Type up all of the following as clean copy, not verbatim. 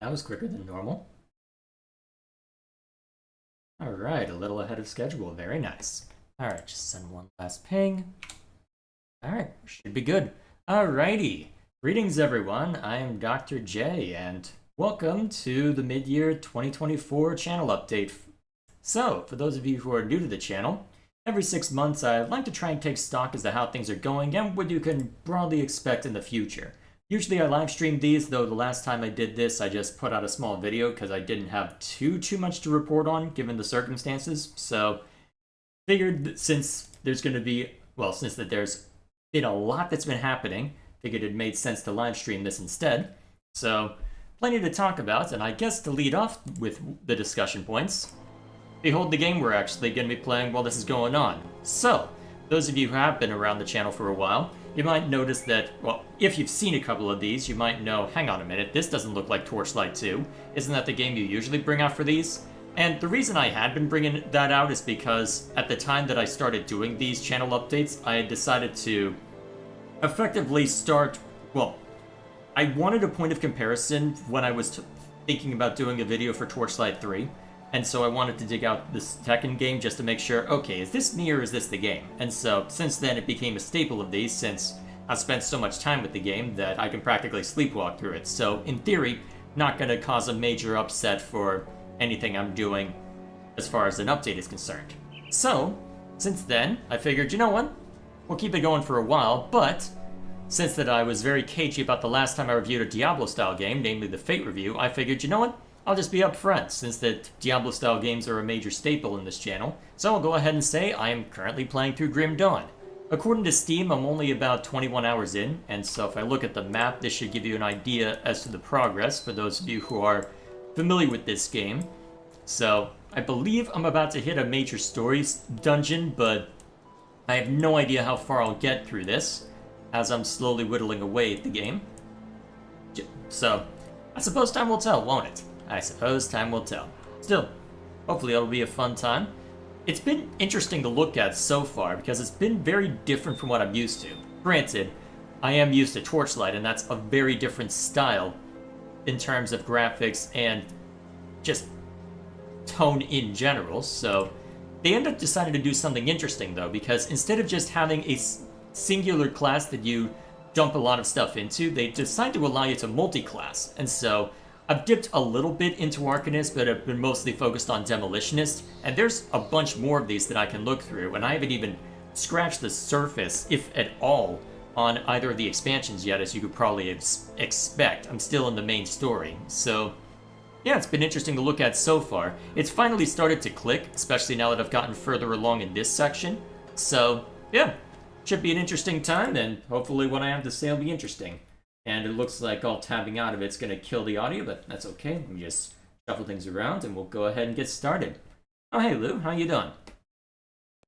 That was quicker than normal. Alright, a little ahead of schedule. Very nice. Alright, just send one last ping. Alright, should be good. Alrighty. Greetings, everyone. I am Dr. J, and welcome to the Midyear 2024 channel update. So, for those of you who are new to the channel, every 6 months I like to try and take stock as to how things are going and what you can broadly expect in the future. Usually I live stream these, though the last time I did this I just put out a small video because I didn't have too much to report on given the circumstances. So figured that since there's going to be, well, since that there's been a lot that's been happening, figured it made sense to live stream this instead. So plenty to talk about, and I guess to lead off with the discussion points, behold the game we're actually going to be playing while this is going on. So, those of you who have been around the channel for a while, you might notice that, well, if you've seen a couple of these, you might know, hang on a minute, this doesn't look like Torchlight 2. Isn't that the game you usually bring out for these? And the reason I had been bringing that out is because at the time that I started doing these channel updates, I had decided to effectively start, well, I wanted a point of comparison when I was thinking about doing a video for Torchlight 3. And so I wanted to dig out this Tekken game just to make sure, okay, is this me or is this the game? And so since then it became a staple of these since I've spent so much time with the game that I can practically sleepwalk through it. So in theory, not going to cause a major upset for anything I'm doing as far as an update is concerned. So, since then, I figured, you know what? We'll keep it going for a while, but since that I was very cagey about the last time I reviewed a Diablo-style game, namely the Fate review, I figured, you know what? I'll just be upfront, since that Diablo-style games are a major staple in this channel, so I'll go ahead and say I am currently playing through Grim Dawn. According to Steam, I'm only about 21 hours in, and so if I look at the map, this should give you an idea as to the progress for those of you who are familiar with this game. So, I believe I'm about to hit a major stories dungeon, but I have no idea how far I'll get through this, as I'm slowly whittling away at the game. So, I suppose time will tell, won't it? I suppose time will tell. Still, hopefully it'll be a fun time. It's been interesting to look at so far because it's been very different from what I'm used to. Granted, I am used to Torchlight and that's a very different style in terms of graphics and just tone in general, so they end up deciding to do something interesting though, because instead of just having a singular class that you dump a lot of stuff into, they decide to allow you to multi-class, and so I've dipped a little bit into Arcanist, but I've been mostly focused on Demolitionist, and there's a bunch more of these that I can look through, and I haven't even scratched the surface, if at all, on either of the expansions yet, as you could probably expect. I'm still in the main story, so yeah, it's been interesting to look at so far. It's finally started to click, especially now that I've gotten further along in this section, so yeah, should be an interesting time, and hopefully what I have to say will be interesting. And it looks like all tabbing out of it's going to kill the audio, but that's okay. Let me just shuffle things around and we'll go ahead and get started. Oh, hey Lou, how you doing?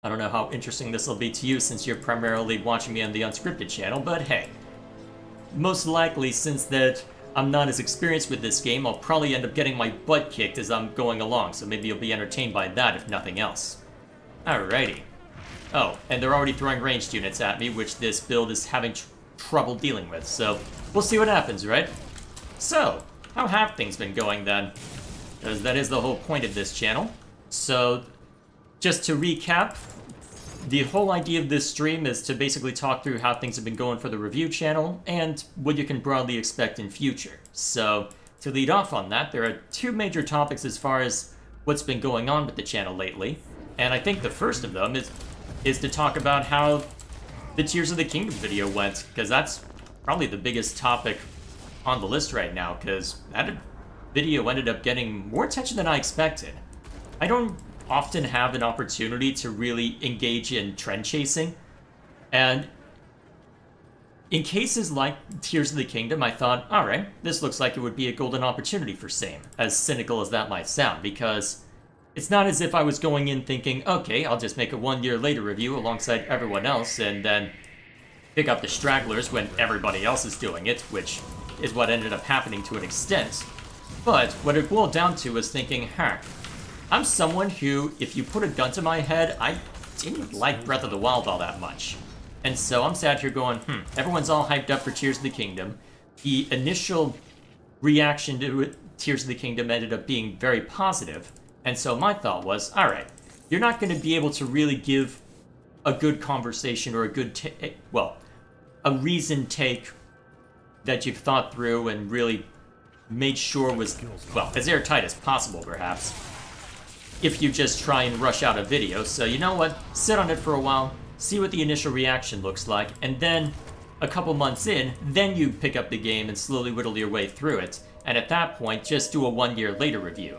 I don't know how interesting this will be to you since you're primarily watching me on the Unscripted channel, but hey. Most likely, since that I'm not as experienced with this game, I'll probably end up getting my butt kicked as I'm going along, so maybe you'll be entertained by that if nothing else. Alrighty. Oh, and they're already throwing ranged units at me, which this build is having trouble dealing with, so we'll see what happens, right? So, how have things been going then? Because that is the whole point of this channel. So, just to recap, the whole idea of this stream is to basically talk through how things have been going for the review channel and what you can broadly expect in future. So, to lead off on that, there are two major topics as far as what's been going on with the channel lately, and I think the first of them is to talk about how the Tears of the Kingdom video went, because that's probably the biggest topic on the list right now, because that video ended up getting more attention than I expected. I don't often have an opportunity to really engage in trend chasing, and in cases like Tears of the Kingdom, I thought, alright, this looks like it would be a golden opportunity for same, as cynical as that might sound, because it's not as if I was going in thinking, okay, I'll just make a 1 year later review alongside everyone else and then pick up the stragglers when everybody else is doing it, which is what ended up happening to an extent. But what it boiled down to was thinking, I'm someone who, if you put a gun to my head, I didn't like Breath of the Wild all that much. And so I'm sat here going, everyone's all hyped up for Tears of the Kingdom. The initial reaction to it Tears of the Kingdom ended up being very positive. And so my thought was, all right, you're not going to be able to really give a good conversation or a good, a reasoned take that you've thought through and really made sure was, well, as airtight as possible, perhaps, if you just try and rush out a video. So you know what? Sit on it for a while, see what the initial reaction looks like, and then a couple months in, then you pick up the game and slowly whittle your way through it. And at that point, just do a 1 year later review.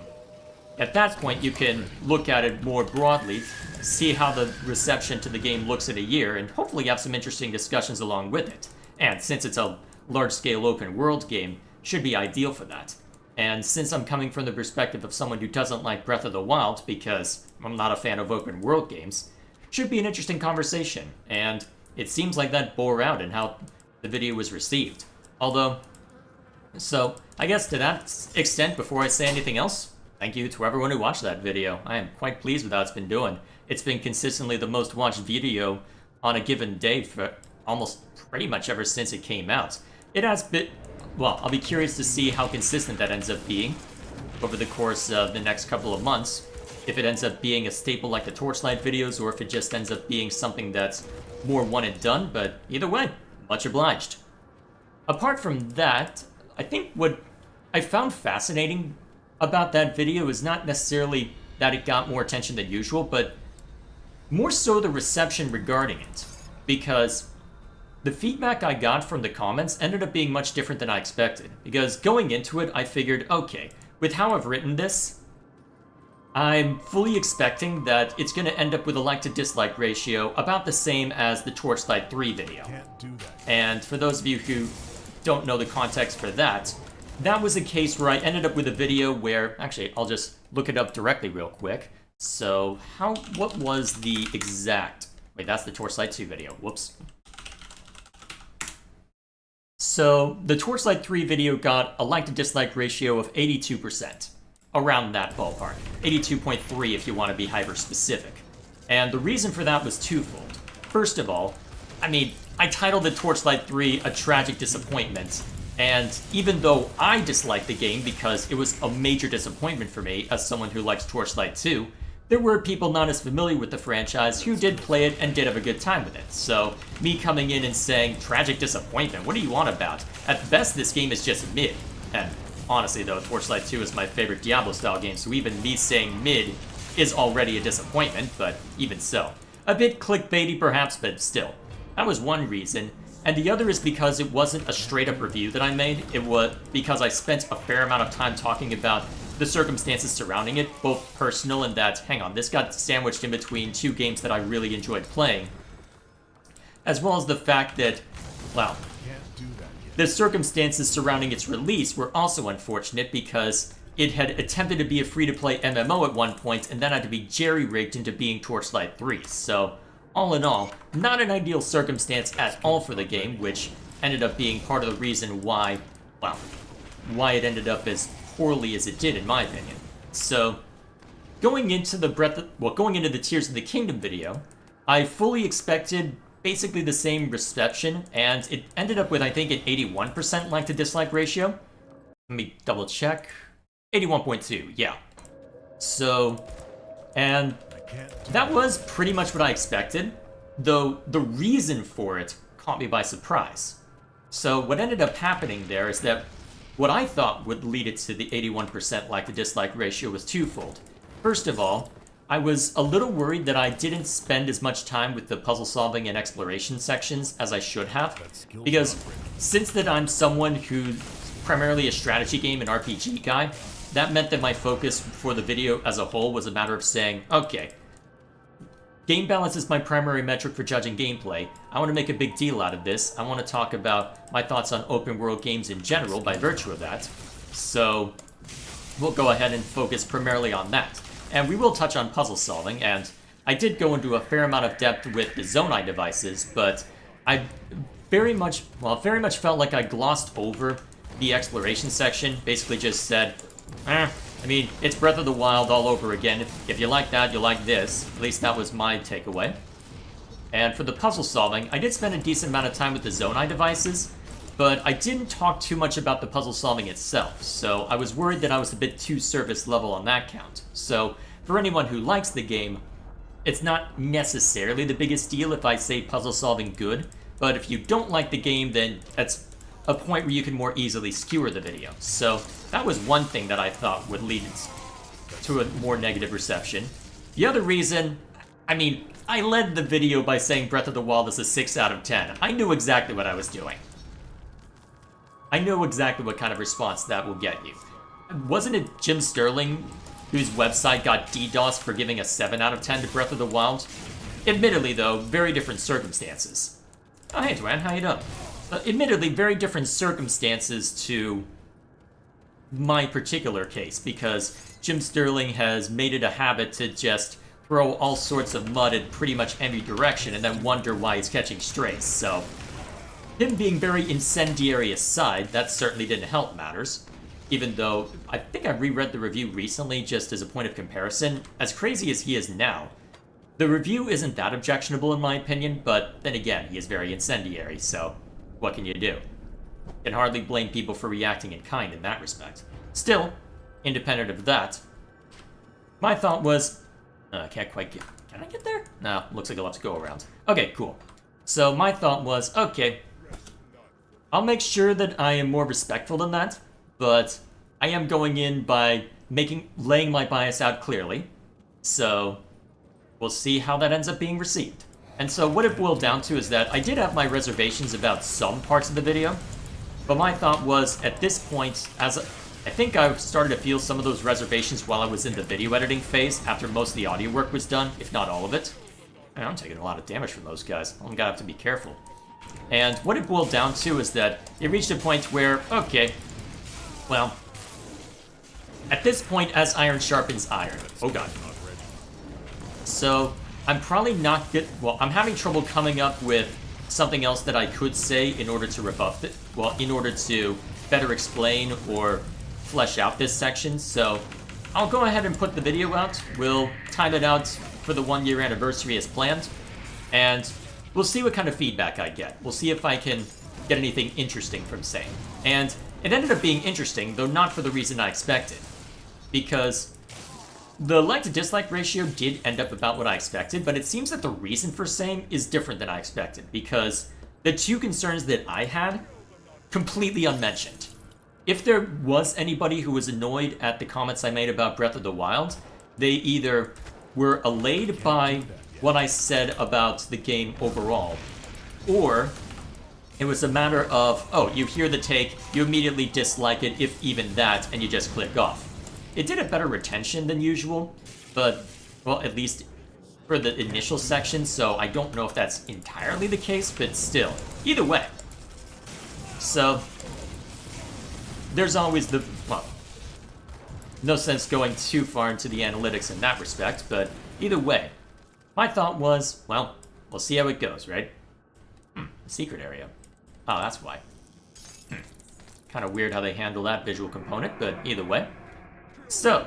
At that point, you can look at it more broadly, see how the reception to the game looks in a year, and hopefully have some interesting discussions along with it. And since it's a large-scale open-world game, should be ideal for that. And since I'm coming from the perspective of someone who doesn't like Breath of the Wild, because I'm not a fan of open-world games, should be an interesting conversation. And it seems like that bore out in how the video was received. Although, so I guess to that extent, before I say anything else, thank you to everyone who watched that video. I am quite pleased with how it's been doing. It's been consistently the most watched video on a given day for almost pretty much ever since it came out. It has been, well, I'll be curious to see how consistent that ends up being over the course of the next couple of months. If it ends up being a staple like the Torchlight videos, or if it just ends up being something that's more one and done, but either way, much obliged. Apart from that, I think what I found fascinating about that video is not necessarily that it got more attention than usual, but more so the reception regarding it. Because the feedback I got from the comments ended up being much different than I expected. Because going into it, I figured, okay, with how I've written this, I'm fully expecting that it's going to end up with a like to dislike ratio about the same as the Torchlight 3 video. And for those of you who don't know the context for that, that was a case where I ended up with a video where, actually, I'll just look it up directly real quick. So, what was the exact, wait, that's the Torchlight 2 video, whoops. So, the Torchlight 3 video got a like to dislike ratio of 82%, around that ballpark. 82.3 if you want to be hyper specific. And the reason for that was twofold. First of all, I mean, I titled the Torchlight 3 a tragic disappointment. And even though I disliked the game because it was a major disappointment for me as someone who likes Torchlight 2, there were people not as familiar with the franchise who did play it and did have a good time with it. So, me coming in and saying, tragic disappointment, what do you want about? At best, this game is just mid. And honestly though, Torchlight 2 is my favorite Diablo-style game, so even me saying mid is already a disappointment, but even so. A bit clickbaity perhaps, but still. That was one reason. And the other is because it wasn't a straight-up review that I made. It was because I spent a fair amount of time talking about the circumstances surrounding it, both personal and that, hang on, this got sandwiched in between two games that I really enjoyed playing, as well as the fact that, well, the circumstances surrounding its release were also unfortunate because it had attempted to be a free-to-play MMO at one point and then had to be jerry-rigged into being Torchlight 3, so all in all, not an ideal circumstance at all for the game, which ended up being part of the reason why, well, why it ended up as poorly as it did, in my opinion. So, going into the Tears of the Kingdom video, I fully expected basically the same reception, and it ended up with, I think, an 81% like to dislike ratio. Let me double check. 81.2, yeah. So, and that was pretty much what I expected, though the reason for it caught me by surprise. So what ended up happening there is that what I thought would lead it to the 81% like to dislike ratio was twofold. First of all, I was a little worried that I didn't spend as much time with the puzzle solving and exploration sections as I should have, because since that I'm someone who's primarily a strategy game and RPG guy, that meant that my focus for the video as a whole was a matter of saying, okay, game balance is my primary metric for judging gameplay. I want to make a big deal out of this. I want to talk about my thoughts on open world games in general by virtue of that. So we'll go ahead and focus primarily on that. And we will touch on puzzle solving, and I did go into a fair amount of depth with the Zonai devices, but I very much felt like I glossed over the exploration section, basically just said, I mean, it's Breath of the Wild all over again. If you like that, you'll like this. At least that was my takeaway. And for the puzzle solving, I did spend a decent amount of time with the Zonai devices, but I didn't talk too much about the puzzle solving itself, so I was worried that I was a bit too surface level on that count. So, for anyone who likes the game, it's not necessarily the biggest deal if I say puzzle solving good, but if you don't like the game, then that's a point where you can more easily skewer the video. So that was one thing that I thought would lead to a more negative reception. The other reason, I mean, I led the video by saying Breath of the Wild is a 6 out of 10. I knew exactly what I was doing. I know exactly what kind of response that will get you. Wasn't it Jim Sterling whose website got DDoS for giving a 7 out of 10 to Breath of the Wild? Admittedly, though, very different circumstances. Oh, hey, Dwayne, how you doing? Admittedly, very different circumstances to my particular case, because Jim Sterling has made it a habit to just throw all sorts of mud in pretty much every direction and then wonder why he's catching strays, so him being very incendiary aside, that certainly didn't help matters. Even though, I think I reread the review recently just as a point of comparison. As crazy as he is now, the review isn't that objectionable in my opinion, but then again, he is very incendiary, so what can you do? Can hardly blame people for reacting in kind in that respect. Still, independent of that, my thought was, I can't quite get, can I get there? No, looks like I'll have to go around. Okay, cool. So my thought was, okay, I'll make sure that I am more respectful than that, but I am going in by laying my bias out clearly, so we'll see how that ends up being received. And so what it boiled down to is that I did have my reservations about some parts of the video, but my thought was, at this point, I think I started to feel some of those reservations while I was in the video editing phase, after most of the audio work was done, if not all of it. Man, I'm taking a lot of damage from those guys. I'm gonna have to be careful. And what it boiled down to is that it reached a point where, okay, well, at this point, as iron sharpens iron. Oh god. So, I'm probably not good. Well, I'm having trouble coming up with something else that I could say in order to rebuff it. Well, in order to better explain or flesh out this section. So, I'll go ahead and put the video out. We'll time it out for the 1-year anniversary as planned. And we'll see what kind of feedback I get. We'll see if I can get anything interesting from same. And it ended up being interesting, though not for the reason I expected. Because the like to dislike ratio did end up about what I expected, but it seems that the reason for same is different than I expected, because the two concerns that I had, completely unmentioned. If there was anybody who was annoyed at the comments I made about Breath of the Wild, they either were allayed by what I said about the game overall, or it was a matter of, oh, you hear the take, you immediately dislike it, if even that, and you just click off. It did a better retention than usual, but, well, at least for the initial section, so I don't know if that's entirely the case, but still. Either way. So, there's always the, well, no sense going too far into the analytics in that respect, but either way. My thought was, well, we'll see how it goes, right? Secret area. Oh, that's why. Kind of weird how they handle that visual component, but either way. So,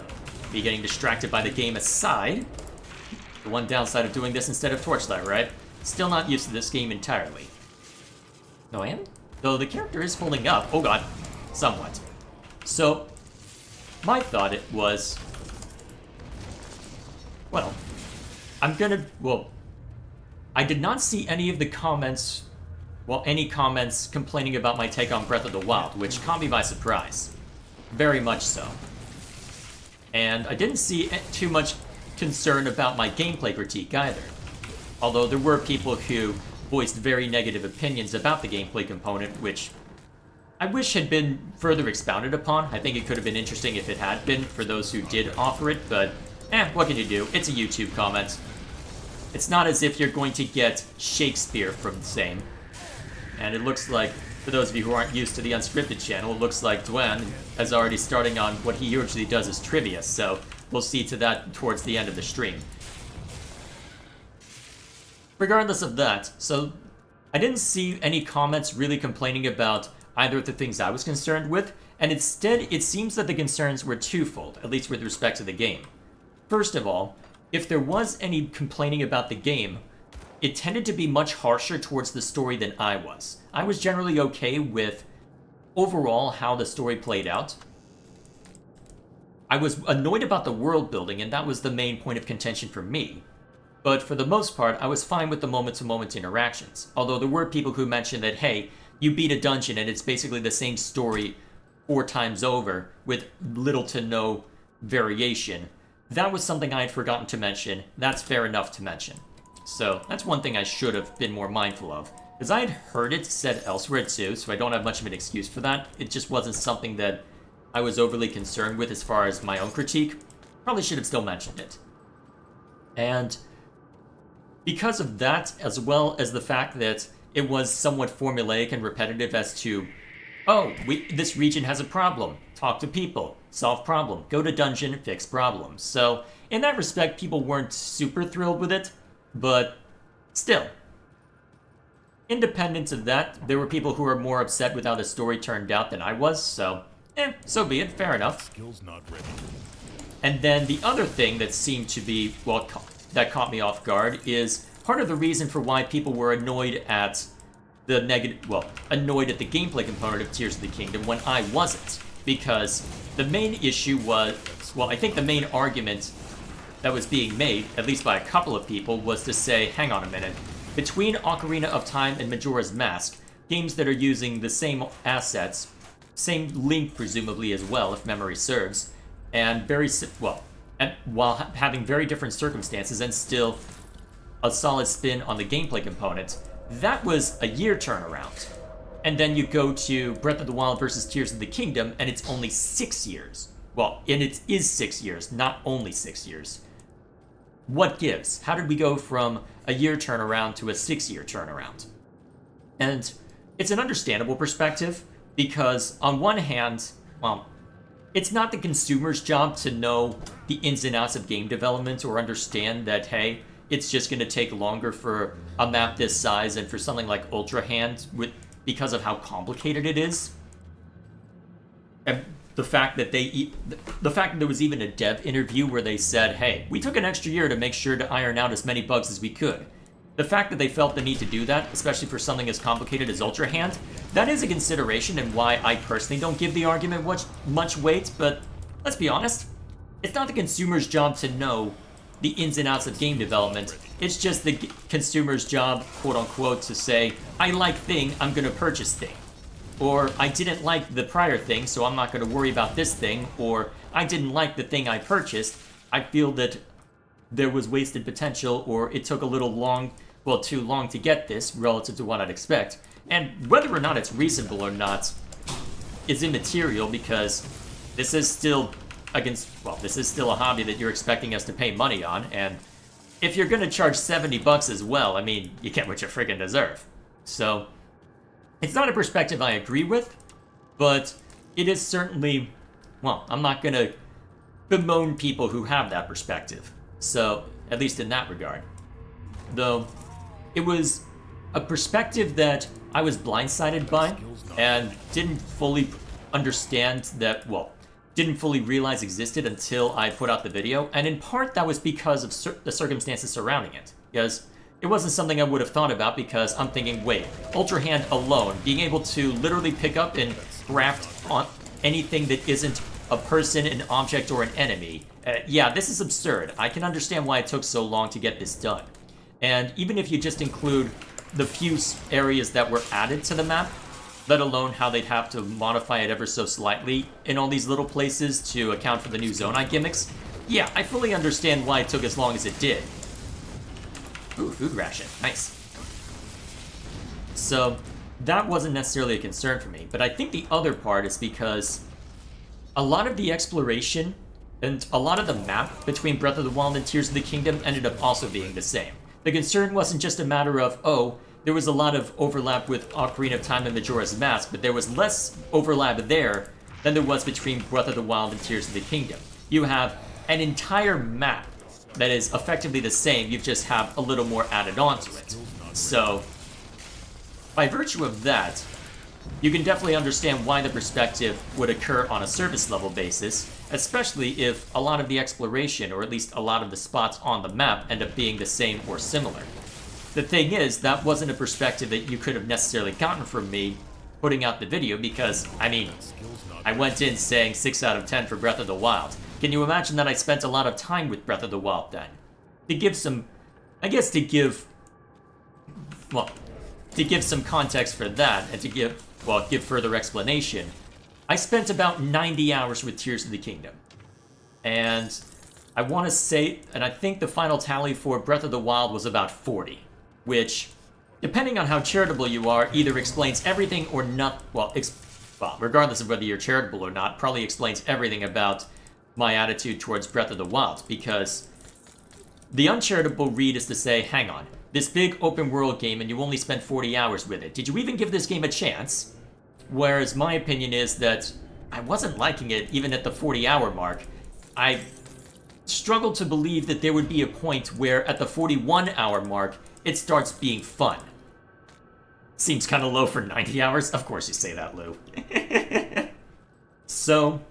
me getting distracted by the game aside, the one downside of doing this instead of Torchlight, right? Still not used to this game entirely. No, I am? Though the character is holding up, oh god, somewhat. So, my thought it was, well, I did not see any of the comments, well, any comments complaining about my take on Breath of the Wild, which caught me by surprise. Very much so. And I didn't see too much concern about my gameplay critique either. Although there were people who voiced very negative opinions about the gameplay component, which I wish had been further expounded upon. I think it could have been interesting if it had been for those who did offer it, but what can you do? It's a YouTube comment. It's not as if you're going to get Shakespeare from the same. And it looks like, for those of you who aren't used to the Unscripted channel, it looks like Dwayne is already starting on what he usually does as trivia, so we'll see to that towards the end of the stream. Regardless of that, so I didn't see any comments really complaining about either of the things I was concerned with, and instead it seems that the concerns were twofold, at least with respect to the game. First of all, if there was any complaining about the game, it tended to be much harsher towards the story than I was. I was generally okay with overall how the story played out. I was annoyed about the world building, and that was the main point of contention for me. But for the most part, I was fine with the moment-to-moment interactions. Although there were people who mentioned that, hey, you beat a dungeon and it's basically the same story 4 times over with little to no variation. That was something I had forgotten to mention. That's fair enough to mention. So that's one thing I should have been more mindful of. Because I had heard it said elsewhere too, so I don't have much of an excuse for that. It just wasn't something that I was overly concerned with as far as my own critique. Probably should have still mentioned it. And because of that, as well as the fact that it was somewhat formulaic and repetitive as to, oh, this region has a problem. Talk to people. Solve problem. Go to dungeon, fix problems. So, in that respect, people weren't super thrilled with it, but still. Independent of that, there were people who were more upset with how the story turned out than I was, so, so be it. Fair enough. Skills not ready. And then the other thing that seemed to be, well, that caught me off guard is part of the reason for why people were annoyed at the annoyed at the gameplay component of Tears of the Kingdom when I wasn't. Because the main issue was, well, I think the main argument that was being made, at least by a couple of people, was to say, hang on a minute, between Ocarina of Time and Majora's Mask, games that are using the same assets, same Link presumably as well, if memory serves, and while having very different circumstances and still a solid spin on the gameplay component, that was a year turnaround. And then you go to Breath of the Wild versus Tears of the Kingdom, and it's only 6 years. Well, and it is 6 years, not only 6 years. What gives? How did we go from a year turnaround to a 6-year turnaround? And it's an understandable perspective, because on one hand, well, it's not the consumer's job to know the ins and outs of game development or understand that, hey, it's just going to take longer for a map this size and for something like Ultra Hand because of how complicated it is. And the fact that there was even a dev interview where they said, hey, we took an extra year to make sure to iron out as many bugs as we could. The fact that they felt the need to do that, especially for something as complicated as Ultra Hand, that is a consideration and why I personally don't give the argument much weight, but let's be honest, it's not the consumer's job to know the ins and outs of game development. It's just the consumer's job, quote-unquote, to say, I like thing, I'm gonna purchase thing. Or, I didn't like the prior thing, so I'm not gonna worry about this thing. Or, I didn't like the thing I purchased, I feel that there was wasted potential, or it took a little too long to get this, relative to what I'd expect. And whether or not it's reasonable or not is immaterial, because this is still this is still a hobby that you're expecting us to pay money on, and if you're gonna charge $70 as well, I mean, you get what you friggin' deserve. So, it's not a perspective I agree with, but it is certainly, well, I'm not gonna bemoan people who have that perspective. So, at least in that regard. Though, it was a perspective that I was blindsided by, and didn't fully understand that, didn't fully realize existed until I put out the video, and in part that was because of the circumstances surrounding it. Because it wasn't something I would have thought about, because I'm thinking, wait, Ultra Hand alone, being able to literally pick up and graft on anything that isn't a person, an object, or an enemy, yeah, this is absurd. I can understand why it took so long to get this done. And even if you just include the few areas that were added to the map, let alone how they'd have to modify it ever so slightly in all these little places to account for the new Zonai gimmicks, yeah, I fully understand why it took as long as it did. Ooh, food ration. Nice. So, that wasn't necessarily a concern for me, but I think the other part is because a lot of the exploration and a lot of the map between Breath of the Wild and Tears of the Kingdom ended up also being the same. The concern wasn't just a matter of, oh, there was a lot of overlap with Ocarina of Time and Majora's Mask, but there was less overlap there than there was between Breath of the Wild and Tears of the Kingdom. You have an entire map that is effectively the same, you just have a little more added onto it. So, by virtue of that, you can definitely understand why the perspective would occur on a surface level basis, especially if a lot of the exploration, or at least a lot of the spots on the map, end up being the same or similar. the thing is, that wasn't a perspective that you could have necessarily gotten from me putting out the video because, I mean, I went in saying 6 out of 10 for Breath of the Wild. Can you imagine that I spent a lot of time with Breath of the Wild then? To give some, I guess to give some context for that and to give further explanation, I spent about 90 hours with Tears of the Kingdom. And I want to say, and I think the final tally for Breath of the Wild was about 40, which, depending on how charitable you are, either explains everything or not, regardless of whether you're charitable or not, probably explains everything about my attitude towards Breath of the Wild, because the uncharitable read is to say, hang on, this big open world game and you only spent 40 hours with it. Did you even give this game a chance? Whereas my opinion is that I wasn't liking it even at the 40-hour mark. I struggled to believe that there would be a point where at the 41-hour mark, it starts being fun. Seems kind of low for 90 hours. Of course you say that, Lou. So,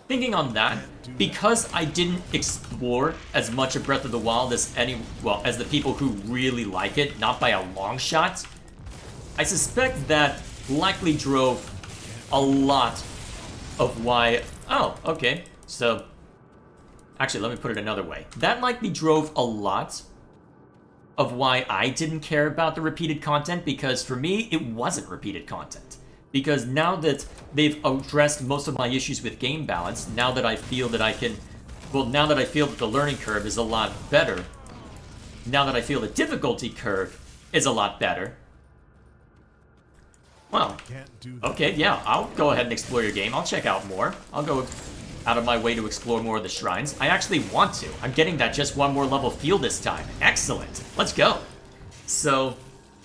thinking on that, because I didn't explore as much of Breath of the Wild as as the people who really like it, not by a long shot, I suspect that likely drove a lot of why... Oh, okay. So, actually, let me put it another way. That likely drove a lot of why I didn't care about the repeated content, because for me, it wasn't repeated content. Because now that they've addressed most of my issues with game balance, now that I feel that now that I feel that the learning curve is a lot better, now that I feel the difficulty curve is a lot better, well, okay, yeah, I'll go ahead and explore your game. I'll check out more. I'll go out of my way to explore more of the shrines. I actually want to. I'm getting that just one more level feel this time. Excellent. Let's go. So,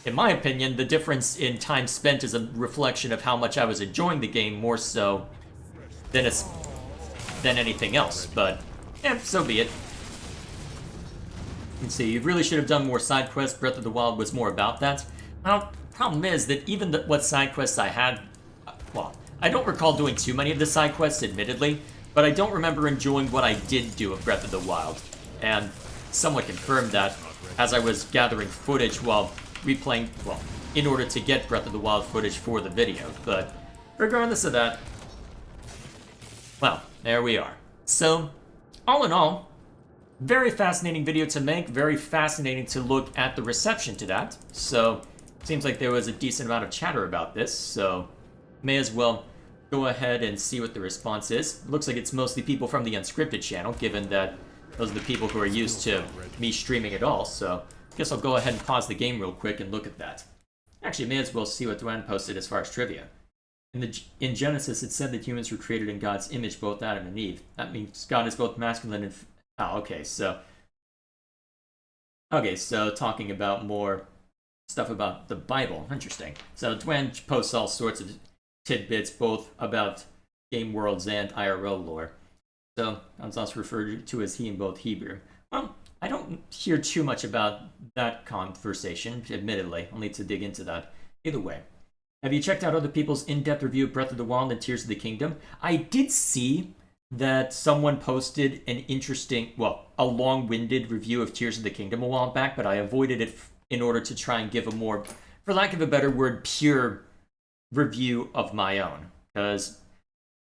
in my opinion, the difference in time spent is a reflection of how much I was enjoying the game more so than anything else. But, so be it. You can see, you really should have done more side quests. Breath of the Wild was more about that. Well, problem is that even what side quests I had, I don't recall doing too many of the side quests, admittedly, but I don't remember enjoying what I did do of Breath of the Wild. And somewhat confirmed that as I was gathering footage while replaying, in order to get Breath of the Wild footage for the video. But regardless of that, well, there we are. So, all in all, very fascinating video to make, very fascinating to look at the reception to that. So, seems like there was a decent amount of chatter about this, so may as well go ahead and see what the response is. Looks like it's mostly people from the Unscripted channel, given that those are the people who are used to me streaming at all, so I guess I'll go ahead and pause the game real quick and look at that. Actually, may as well see what Dwayne posted as far as trivia. In Genesis, it said that humans were created in God's image, both Adam and Eve. That means God is both masculine and... okay, so talking about more stuff about the Bible. Interesting. So Dwayne posts all sorts of tidbits, both about game worlds and IRL lore. So that's also referred to as he in both Hebrew. Well, I don't hear too much about that conversation, admittedly. I'll need to dig into that. Either way, have you checked out other people's in-depth review of Breath of the Wild and Tears of the Kingdom? I did see that someone posted an interesting, a long-winded review of Tears of the Kingdom a while back, but I avoided it in order to try and give a more, for lack of a better word, pure review of my own. Because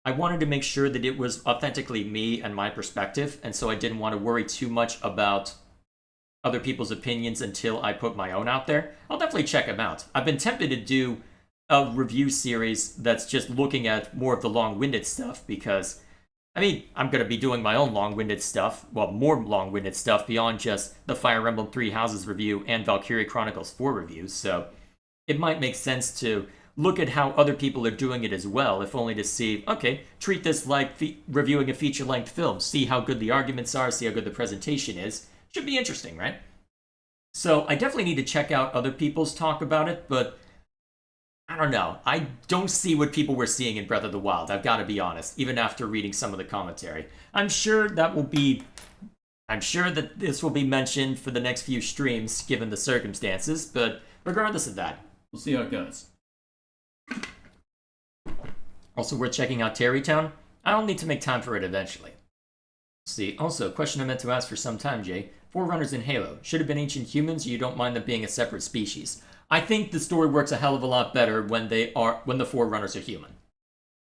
I wanted to make sure that it was authentically me and my perspective, and so I didn't want to worry too much about other people's opinions until I put my own out there. I'll definitely check them out. I've been tempted to do a review series that's just looking at more of the long-winded stuff, because I mean, I'm going to be doing my own long-winded stuff, more long-winded stuff beyond just the Fire Emblem Three Houses review and Valkyria Chronicles 4 reviews, so it might make sense to look at how other people are doing it as well, if only to see, okay, treat this like reviewing a feature-length film, see how good the arguments are, see how good the presentation is. Should be interesting, right? So I definitely need to check out other people's talk about it, but I don't know. I don't see what people were seeing in Breath of the Wild, I've got to be honest, even after reading some of the commentary. I'm sure that this will be mentioned for the next few streams, given the circumstances, but regardless of that, we'll see how it goes. Also, we're checking out Terrytown. I'll need to make time for it eventually. Let's see, also, a question I meant to ask for some time, Jay. Forerunners in Halo. Should have been ancient humans, you don't mind them being a separate species. I think the story works a hell of a lot better when the Forerunners are human.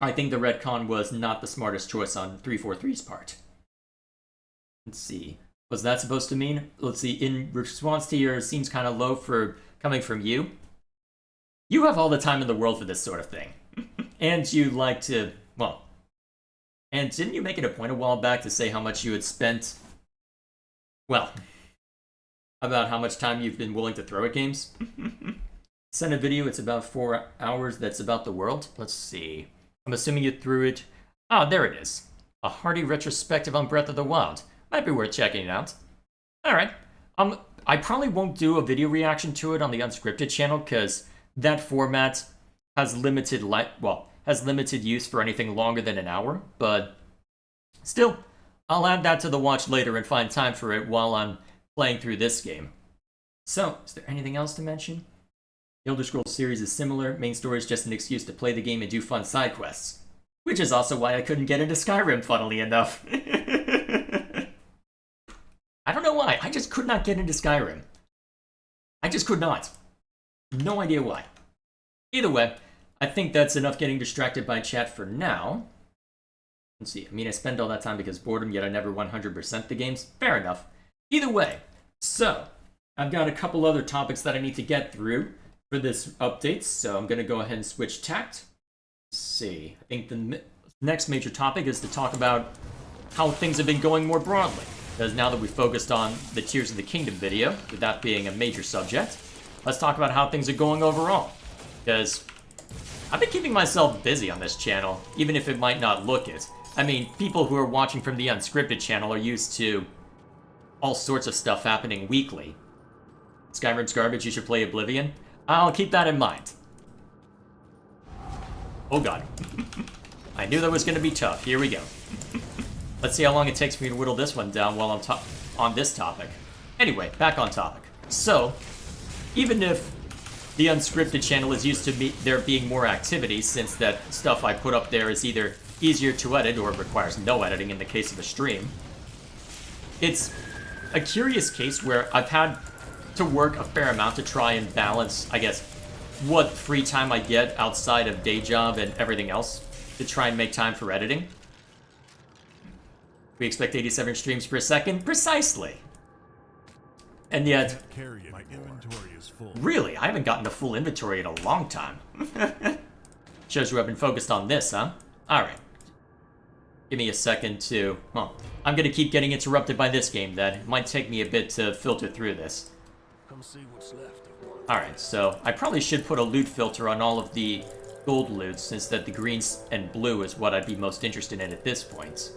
I think the retcon was not the smartest choice on 343's part. Let's see. What's that supposed to mean? Let's see. In response to your seems kind of low for coming from you. You have all the time in the world for this sort of thing. And you like to, well, and didn't you make it a point a while back to say how much you had spent, well, about how much time you've been willing to throw at games? Send a video, it's about 4 hours, that's about the world. Let's see. I'm assuming you threw it. Ah, there it is. A hearty retrospective on Breath of the Wild. Might be worth checking it out. Alright. I probably won't do a video reaction to it on the Unscripted channel, because that format has limited use for anything longer than an hour, but still, I'll add that to the watch later and find time for it while I'm playing through this game. So, is there anything else to mention? The Elder Scrolls series is similar. Main story is just an excuse to play the game and do fun side quests. Which is also why I couldn't get into Skyrim, funnily enough. I don't know why. I just could not get into Skyrim. I just could not. No idea why. Either way, I think that's enough getting distracted by chat for now. Let's see. I mean, I spend all that time because boredom, yet I never 100% the games. Fair enough. Either way. So, I've got a couple other topics that I need to get through for this update, so I'm going to go ahead and switch tact. Let's see. I think the next major topic is to talk about how things have been going more broadly. Because now that we've focused on the Tears of the Kingdom video, with that being a major subject, let's talk about how things are going overall. Because I've been keeping myself busy on this channel, even if it might not look it. I mean, people who are watching from the Unscripted channel are used to all sorts of stuff happening weekly. Skyrim's garbage, you should play Oblivion. I'll keep that in mind. Oh god. I knew that was going to be tough. Here we go. Let's see how long it takes me to whittle this one down while I'm on this topic. Anyway, back on topic. So, even if the Unscripted channel is used to there being more activity, since that stuff I put up there is either easier to edit or requires no editing in the case of a stream, it's a curious case where I've had to work a fair amount to try and balance, I guess, what free time I get outside of day job and everything else to try and make time for editing. We expect 87 streams per second? Precisely! And yet, My inventory is full. Really, I haven't gotten a full inventory in a long time. Shows you I've been focused on this, huh? Alright. Give me a second to... Well, I'm gonna keep getting interrupted by this game then. It might take me a bit to filter through this. Come see what's left of one. Alright, so I probably should put a loot filter on all of the gold loot, since that the green and blue is what I'd be most interested in at this point.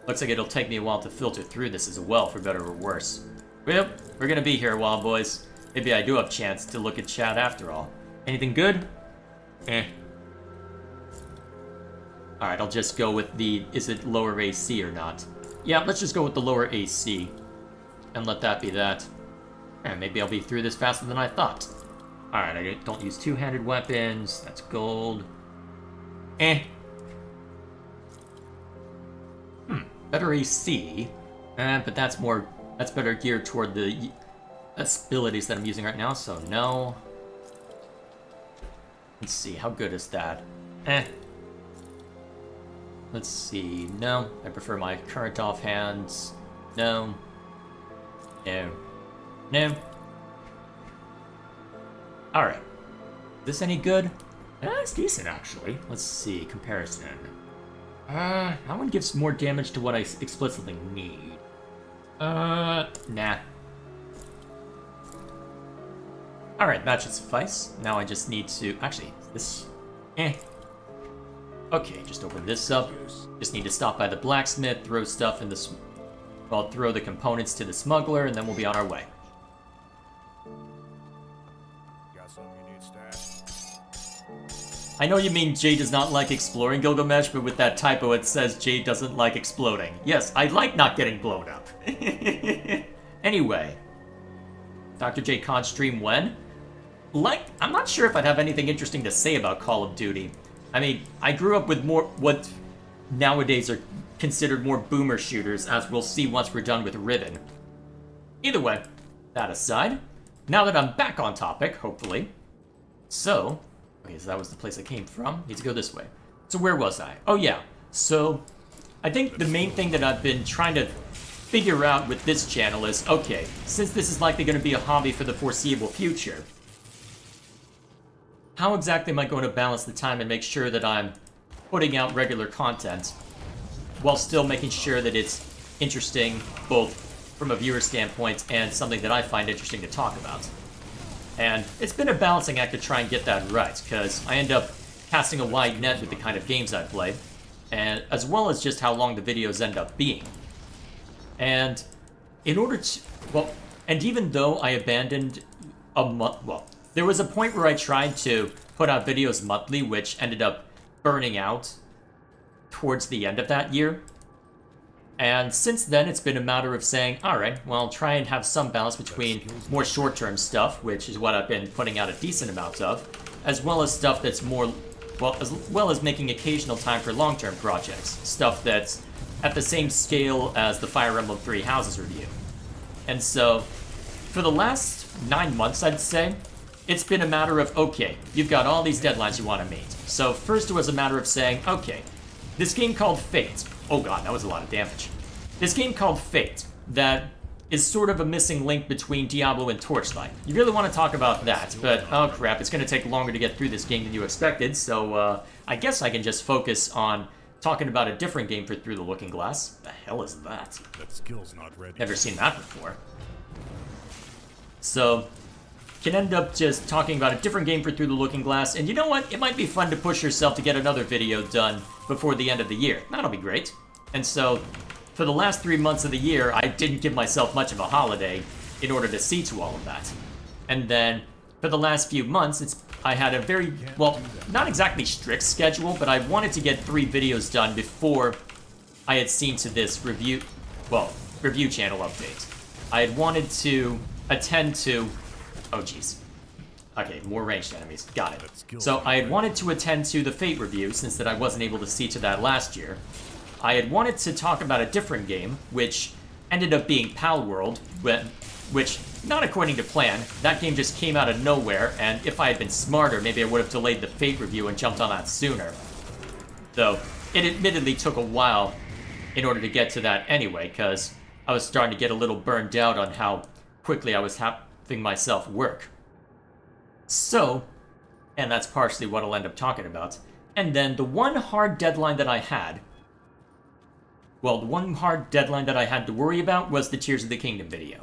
Looks like it'll take me a while to filter through this as well, for better or worse. Well, we're gonna be here a while, boys. Maybe I do have a chance to look at chat after all. Anything good? Eh. Alright, I'll just go with the, is it lower AC or not? Yeah, let's just go with the lower AC. And let that be that. And maybe I'll be through this faster than I thought. Alright, I don't use two-handed weapons. That's gold. Eh. Better AC. But that's better geared toward the abilities that I'm using right now, so no. Let's see, how good is that? Eh. Let's see, no. I prefer my current offhands. No. No. No. Alright. Is this any good? It's decent, actually. Let's see, comparison. That one gives more damage to what I explicitly need. Nah. Alright, that should suffice. Now I just need to... Actually, this... Okay, just open this up. Just need to stop by the blacksmith, throw stuff in the... Well, throw the components to the smuggler, and then we'll be on our way. Got something you need stashed? I know you mean Jay does not like exploring, Gilgamesh, but with that typo it says Jay doesn't like exploding. Yes, I like not getting blown up. Anyway. Dr. J COD stream when? I'm not sure if I'd have anything interesting to say about Call of Duty. I mean, I grew up with more what nowadays are considered more boomer shooters, as we'll see once we're done with Riven. either way, that aside, now that I'm back on topic, hopefully. So, okay, so that was the place I came from. Need to go this way. So where was I? Oh yeah, so I think the main thing that I've been trying to figure out with this channel is, okay, since this is likely going to be a hobby for the foreseeable future, how exactly am I going to balance the time and make sure that I'm putting out regular content while still making sure that it's interesting both from a viewer standpoint and something that I find interesting to talk about. And it's been a balancing act to try and get that right, because I end up casting a wide net with the kind of games I play, and as well as just how long the videos end up being. And in order to, well, and even though I abandoned a month, well, there was a point where I tried to put out videos monthly, which ended up burning out towards the end of that year. And since then, it's been a matter of saying, alright, well, I'll try and have some balance between more short-term stuff, which is what I've been putting out a decent amount of, as well as stuff that's more, well as making occasional time for long-term projects, stuff that's at the same scale as the Fire Emblem Three Houses review. And so, for the last 9 months, I'd say, it's been a matter of, okay, you've got all these deadlines you want to meet. So first it was a matter of saying, okay, this game called Fate, oh god, that was a lot of damage. This game called Fate, that is sort of a missing link between Diablo and Torchlight. You really want to talk about that, but oh crap, it's going to take longer to get through this game than you expected, so I guess I can just focus on talking about a different game for Through the Looking Glass. The hell is that? That skill's not ready. Never seen that before. So, can end up just talking about a different game for Through the Looking Glass, and you know what? It might be fun to push yourself to get another video done before the end of the year. That'll be great. And so, for the last 3 months of the year, I didn't give myself much of a holiday in order to see to all of that. And then, for the last few months, I had a very, well, not exactly strict schedule, but I wanted to get 3 videos done before I had seen to this review channel update. I had wanted to attend to, oh jeez. Okay, more ranged enemies, got it. So I had wanted to attend to the Fate review, since that I wasn't able to see to that last year. I had wanted to talk about a different game, which ended up being Pal World, which, not according to plan, that game just came out of nowhere, and if I had been smarter, maybe I would have delayed the Fate review and jumped on that sooner. Though, it admittedly took a while in order to get to that anyway, because I was starting to get a little burned out on how quickly I was having myself work. So, and that's partially what I'll end up talking about. And then the one hard deadline that I had, well, the one hard deadline that I had to worry about was the Tears of the Kingdom video.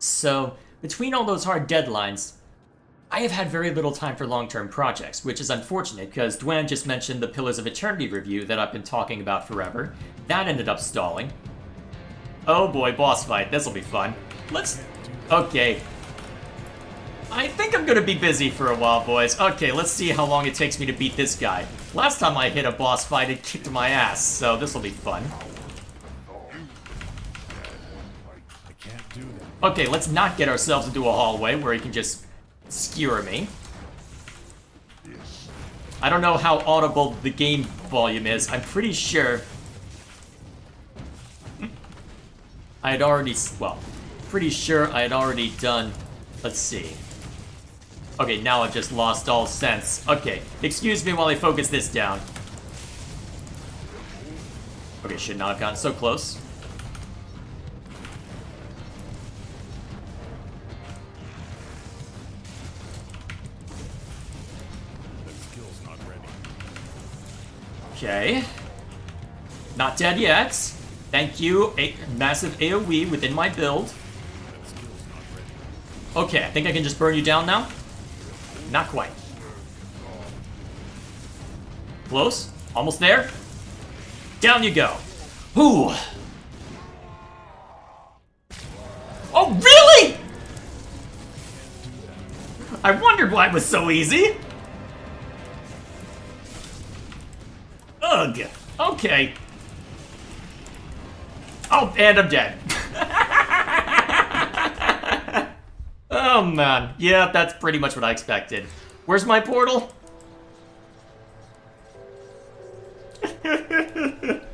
So, between all those hard deadlines, I have had very little time for long-term projects, which is unfortunate because Dwayne just mentioned the Pillars of Eternity review that I've been talking about forever. That ended up stalling. Oh boy, boss fight, this'll be fun. Okay. I think I'm gonna be busy for a while, boys. Okay, let's see how long it takes me to beat this guy. Last time I hit a boss fight, it kicked my ass, so this'll be fun. Okay, let's not get ourselves into a hallway where he can just skewer me. I don't know how audible the game volume is. I'm pretty sure I had already, well, pretty sure I had already done, let's see. Okay, now I've just lost all sense. Okay, excuse me while I focus this down. Okay, should not have gotten so close. Okay. Not dead yet. Thank you. A massive AoE within my build. Okay, I think I can just burn you down now. Not quite. Close. Almost there. Down you go. Ooh. Oh, really? I wondered why it was so easy. Ugh. Okay. Oh, and I'm dead. Oh, man. Yeah, that's pretty much what I expected. Where's my portal?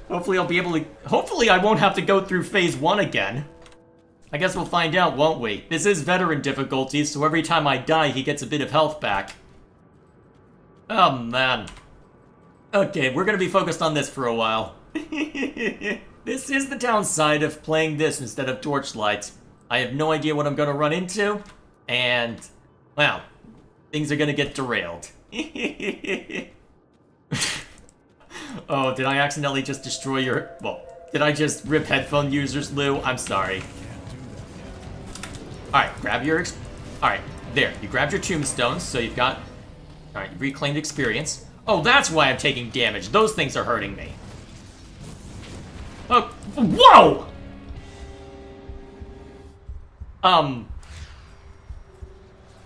Hopefully I'll be able to... Hopefully I won't have to go through phase 1 again. I guess we'll find out, won't we? This is veteran difficulty, so every time I die, he gets a bit of health back. Oh, man. Okay, we're gonna be focused on this for a while. This is the downside of playing this instead of Torchlight. I have no idea what I'm gonna run into, and, well, things are gonna get derailed. Oh, did I accidentally just destroy your... Well, did I just rip headphone users, Lou? I'm sorry. Alright, grab your... Alright, there. You grabbed your tombstones, so you've got... Alright, you've reclaimed experience. Oh, that's why I'm taking damage. Those things are hurting me. Oh, whoa! I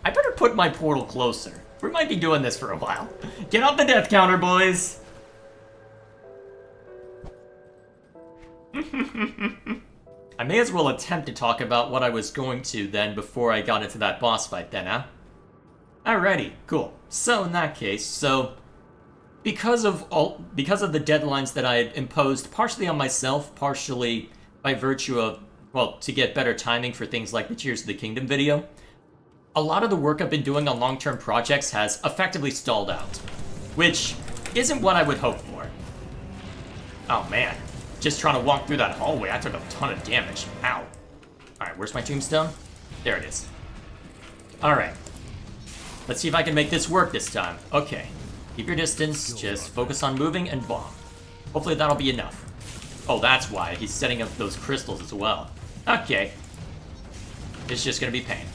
better put my portal closer. We might be doing this for a while. Get off the death counter, boys! I may as well attempt to talk about what I was going to then before I got into that boss fight then, huh? Alrighty, cool. So in that case, because of the deadlines that I had imposed partially on myself, partially by virtue of, well, to get better timing for things like the Tears of the Kingdom video, a lot of the work I've been doing on long-term projects has effectively stalled out, which isn't what I would hope for. Oh man, just trying to walk through that hallway, I took a ton of damage. Ow. Alright, where's my tombstone? There it is. Alright. Let's see if I can make this work this time. Okay. Keep your distance, just focus on moving and bomb. Hopefully that'll be enough. Oh, that's why. He's setting up those crystals as well. Okay. It's just gonna be pain.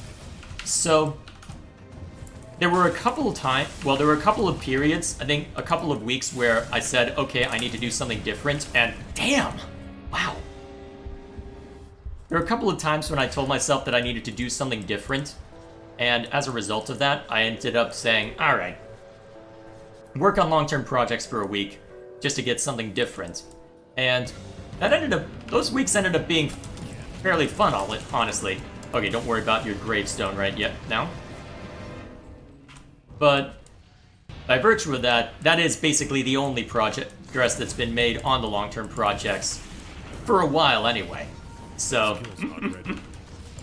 So, there were a couple of periods, I think a couple of weeks where I said, okay, I need to do something different, and damn! Wow. There were a couple of times when I told myself that I needed to do something different, and as a result of that, I ended up saying, alright, work on long-term projects for a week, just to get something different. And those weeks ended up being fairly fun, honestly. Okay, don't worry about your gravestone right yet now. But by virtue of that, that is basically the only progress that's been made on the long-term projects for a while anyway. So,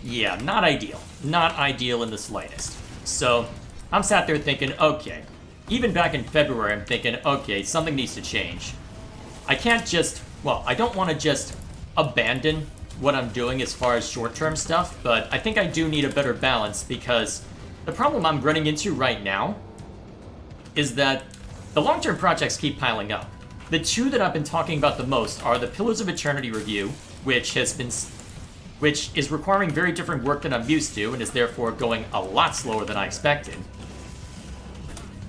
yeah, not ideal. Not ideal in the slightest. So, I'm sat there thinking, okay, even back in February, I'm thinking, okay, something needs to change. I can't just, well, I don't want to just abandon what I'm doing as far as short-term stuff, but I think I do need a better balance because the problem I'm running into right now is that the long-term projects keep piling up. The two that I've been talking about the most are the Pillars of Eternity review, which is requiring very different work than I'm used to and is therefore going a lot slower than I expected.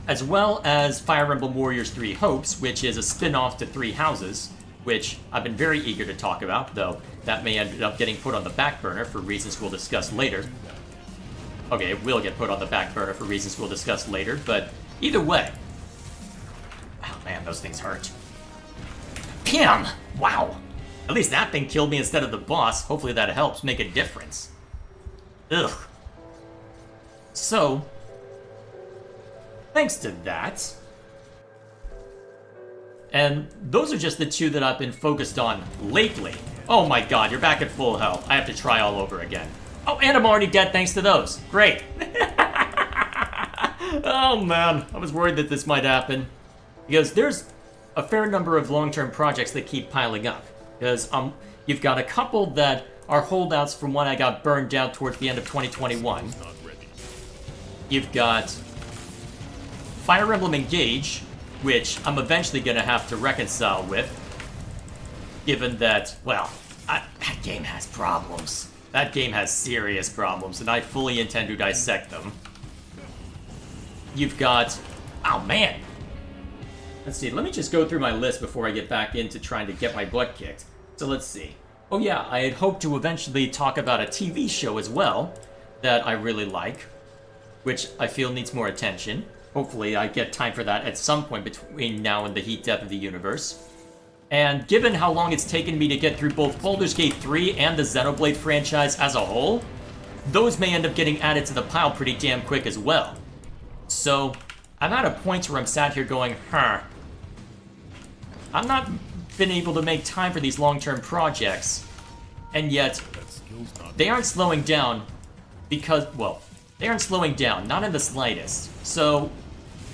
As well as Fire Emblem Warriors 3 Hopes, which is a spin-off to Three Houses, which I've been very eager to talk about, though that may end up getting put on the back burner for reasons we'll discuss later. Okay, it will get put on the back burner for reasons we'll discuss later, but either way. Oh man, those things hurt. Pam! Wow! At least that thing killed me instead of the boss. Hopefully that helps make a difference. Ugh. So, thanks to that. And those are just the two that I've been focused on lately. Oh my god, you're back at full health. I have to try all over again. Oh, and I'm already dead thanks to those. Great. Oh man, I was worried that this might happen. Because there's a fair number of long-term projects that keep piling up. Because you've got a couple that are holdouts from when I got burned out towards the end of 2021. You've got Fire Emblem Engage, which I'm eventually going to have to reconcile with, given that, well, that game has problems. That game has serious problems, and I fully intend to dissect them. You've got... Oh, man! Let's see, let me just go through my list before I get back into trying to get my butt kicked. So let's see. Oh yeah, I had hoped to eventually talk about a TV show as well, that I really like, which I feel needs more attention. Hopefully I get time for that at some point between now and the heat death of the universe. And given how long it's taken me to get through both Baldur's Gate 3 and the Xenoblade franchise as a whole, those may end up getting added to the pile pretty damn quick as well. So, I'm at a point where I'm sat here going, I'm not been able to make time for these long-term projects. and yet That skill's not they aren't slowing down because, well, they aren't slowing down, not in the slightest. So,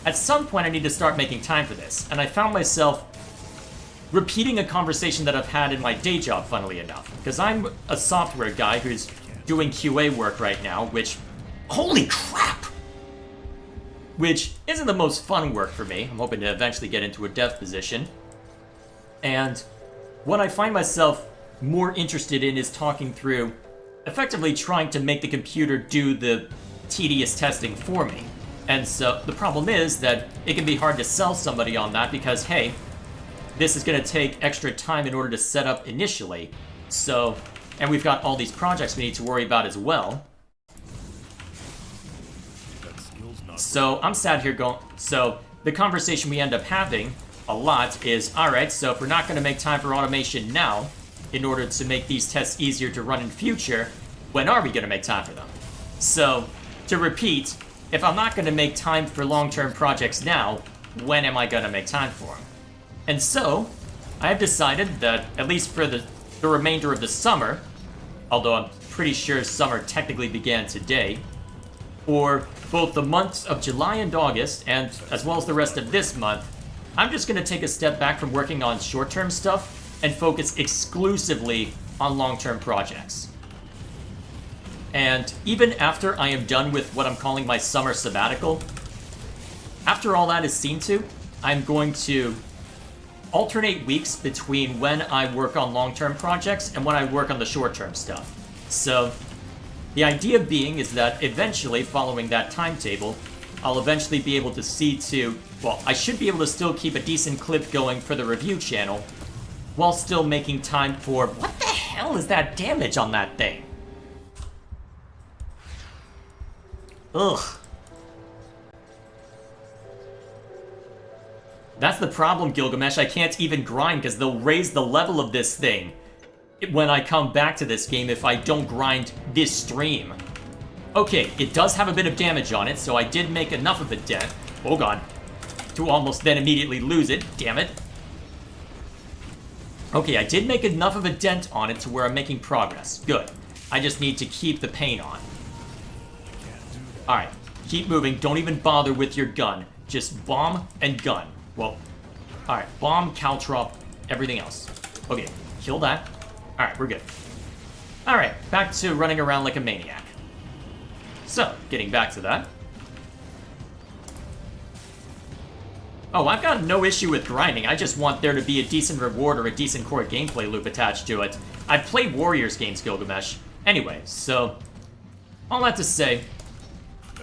at some point I need to start making time for this, and I found myself repeating a conversation that I've had in my day job, funnily enough, because I'm a software guy who's doing QA work right now, which, holy crap! Which isn't the most fun work for me. I'm hoping to eventually get into a dev position. And what I find myself more interested in is talking through, effectively trying to make the computer do the tedious testing for me. And so the problem is that it can be hard to sell somebody on that because, hey, this is going to take extra time in order to set up initially. So, and we've got all these projects we need to worry about as well. that skill's not So I'm sat here going, so the conversation we end up having a lot is, all right, so if we're not going to make time for automation now, in order to make these tests easier to run in future, when are we going to make time for them? So, to repeat, if I'm not going to make time for long-term projects now, when am I going to make time for them? And so, I have decided that, at least for the remainder of the summer, although I'm pretty sure summer technically began today, for both the months of July and August, and as well as the rest of this month, I'm just going to take a step back from working on short-term stuff and focus exclusively on long-term projects. And even after I am done with what I'm calling my summer sabbatical, after all that is seen to, I'm going to alternate weeks between when I work on long-term projects and when I work on the short-term stuff. So, the idea being is that eventually, following that timetable, I'll eventually be able to see to, well, I should be able to still keep a decent clip going for the review channel, while still making time for, what the hell is that damage on that thing? Ugh. That's the problem, Gilgamesh. I can't even grind because they'll raise the level of this thing when I come back to this game if I don't grind this stream. Okay, it does have a bit of damage on it, so I did make enough of a dent. Oh god. To almost then immediately lose it. Damn it. Okay, I did make enough of a dent on it to where I'm making progress. Good. I just need to keep the paint on. Alright, keep moving. Don't even bother with your gun. Just bomb and gun. Well, alright, bomb, caltrop, everything else. Okay, kill that. Alright, we're good. Alright, back to running around like a maniac. So, getting back to that. Oh, I've got no issue with grinding. I just want there to be a decent reward or a decent core gameplay loop attached to it. I've played Warriors games, Gilgamesh. Anyway, so, all that to say,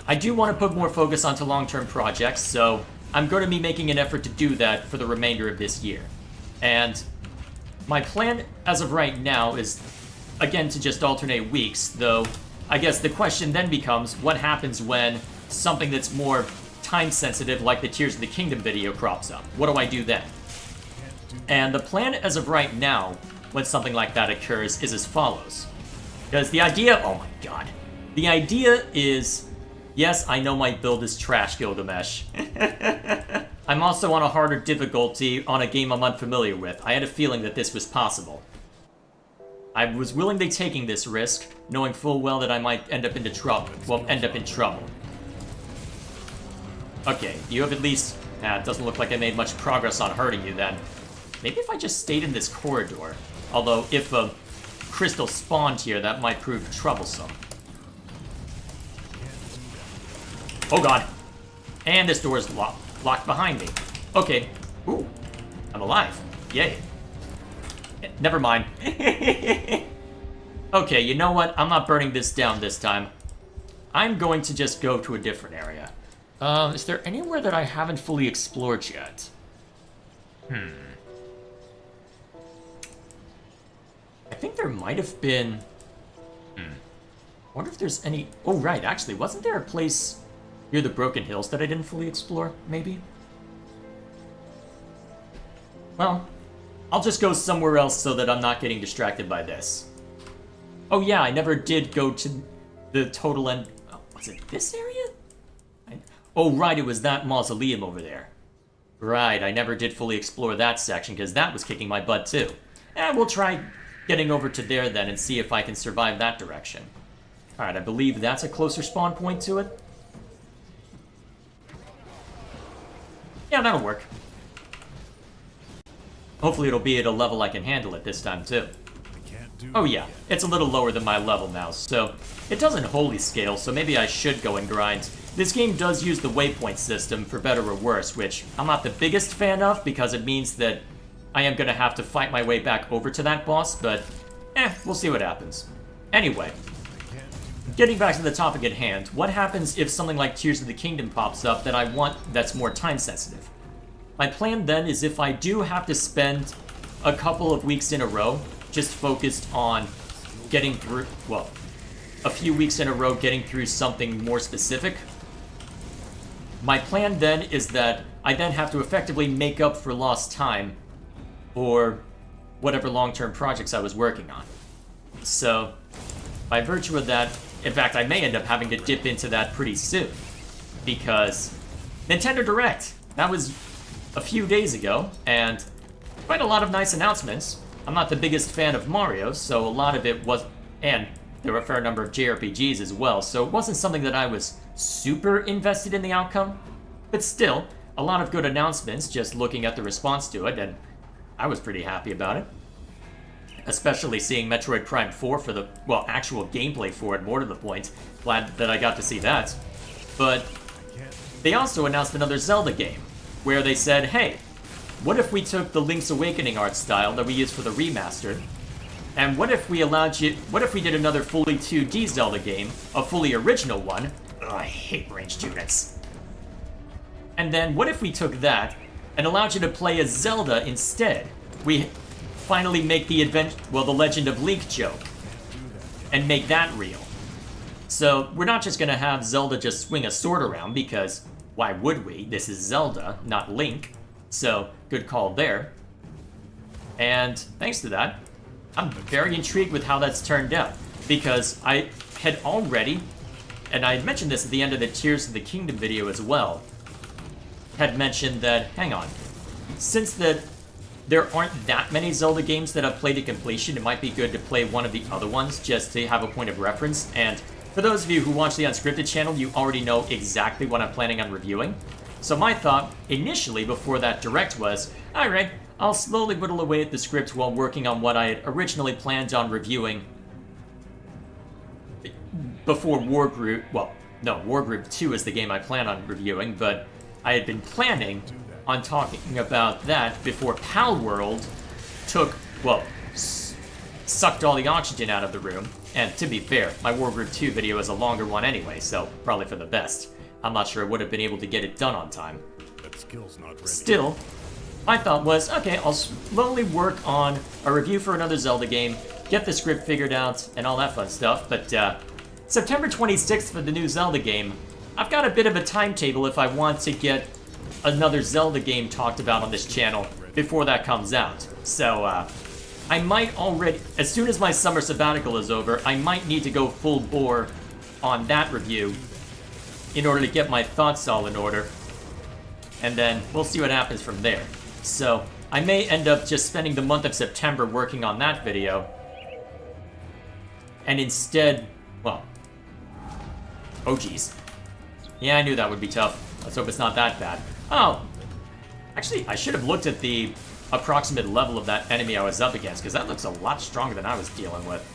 I do want to put more focus onto long-term projects, so I'm going to be making an effort to do that for the remainder of this year. And my plan as of right now is, again, to just alternate weeks, though I guess the question then becomes, what happens when something that's more time-sensitive, like the Tears of the Kingdom video, crops up? What do I do then? And the plan as of right now, when something like that occurs, is as follows. Because the idea, oh my god. The idea is, yes, I know my build is trash, Gilgamesh. I'm also on a harder difficulty on a game I'm unfamiliar with. I had a feeling that this was possible. I was willingly taking this risk, knowing full well that I might end up into trouble. Well, end up in trouble. Okay, you have at least... it doesn't look like I made much progress on hurting you then. Maybe if I just stayed in this corridor. Although, if a crystal spawned here, that might prove troublesome. Oh god. And this door is locked behind me. Okay. Ooh. I'm alive. Yay. Never mind. Okay, you know what? I'm not burning this down this time. I'm going to just go to a different area. Is there anywhere that I haven't fully explored yet? I think there might have been... I wonder if there's any... Oh, right, actually, wasn't there a place near the Broken Hills that I didn't fully explore, maybe? Well, I'll just go somewhere else so that I'm not getting distracted by this. Oh yeah, I never did go to the total end... Oh, was it this area? Oh right, it was that mausoleum over there. Right, I never did fully explore that section because that was kicking my butt too. We'll try getting over to there then and see if I can survive that direction. Alright, I believe that's a closer spawn point to it. Yeah, that'll work. Hopefully it'll be at a level I can handle it this time too. Oh yeah, it's a little lower than my level now, so it doesn't wholly scale, so maybe I should go and grind. This game does use the waypoint system, for better or worse, which I'm not the biggest fan of, because it means that I am going to have to fight my way back over to that boss, but we'll see what happens. Anyway, getting back to the topic at hand, what happens if something like Tears of the Kingdom pops up that I want that's more time sensitive? My plan then is if I do have to spend a couple of weeks in a row just focused on getting through, well, a few weeks in a row getting through something more specific, my plan then is that I then have to effectively make up for lost time or whatever long-term projects I was working on. So, by virtue of that, in fact, I may end up having to dip into that pretty soon, because Nintendo Direct, that was a few days ago, and quite a lot of nice announcements. I'm not the biggest fan of Mario, so a lot of it was, and there were a fair number of JRPGs as well, so it wasn't something that I was super invested in the outcome, but still, a lot of good announcements just looking at the response to it, and I was pretty happy about it. Especially seeing Metroid Prime 4 for the, well, actual gameplay for it, more to the point. Glad that I got to see that. But they also announced another Zelda game, where they said, hey, what if we took the Link's Awakening art style that we used for the remastered, and what if we did another fully 2D Zelda game, a fully original one? Ugh, I hate ranged units. And then what if we took that and allowed you to play as Zelda instead? We finally make the the Legend of Link joke and make that real. So we're not just gonna have Zelda just swing a sword around, because why would we? This is Zelda, not Link. So, good call there. And thanks to that, I'm very intrigued with how that's turned out, because I had already, and I had mentioned this at the end of the Tears of the Kingdom video as well, had mentioned that, hang on, since there aren't that many Zelda games that I've played to completion, it might be good to play one of the other ones just to have a point of reference. And for those of you who watch the Unscripted channel, you already know exactly what I'm planning on reviewing. So my thought, initially, before that Direct was, alright, I'll slowly whittle away at the script while working on what I had originally planned on reviewing before Wargroup, well, no, Wargroup 2 is the game I plan on reviewing, but I had been planning on talking about that before Pal World took, well, sucked all the oxygen out of the room. And to be fair, my Wargroup 2 video is a longer one anyway, so probably for the best. I'm not sure I would have been able to get it done on time. That skill's not ready. Still, my thought was, okay, I'll slowly work on a review for another Zelda game, get the script figured out, and all that fun stuff, but September 26th for the new Zelda game, I've got a bit of a timetable if I want to get another Zelda game talked about on this channel before that comes out. So, I might already, as soon as my summer sabbatical is over, I might need to go full bore on that review in order to get my thoughts all in order, and then we'll see what happens from there. So, I may end up just spending the month of September working on that video, and instead, well, oh geez. Yeah, I knew that would be tough. Let's hope it's not that bad. Oh, actually, I should have looked at the approximate level of that enemy I was up against, because that looks a lot stronger than I was dealing with.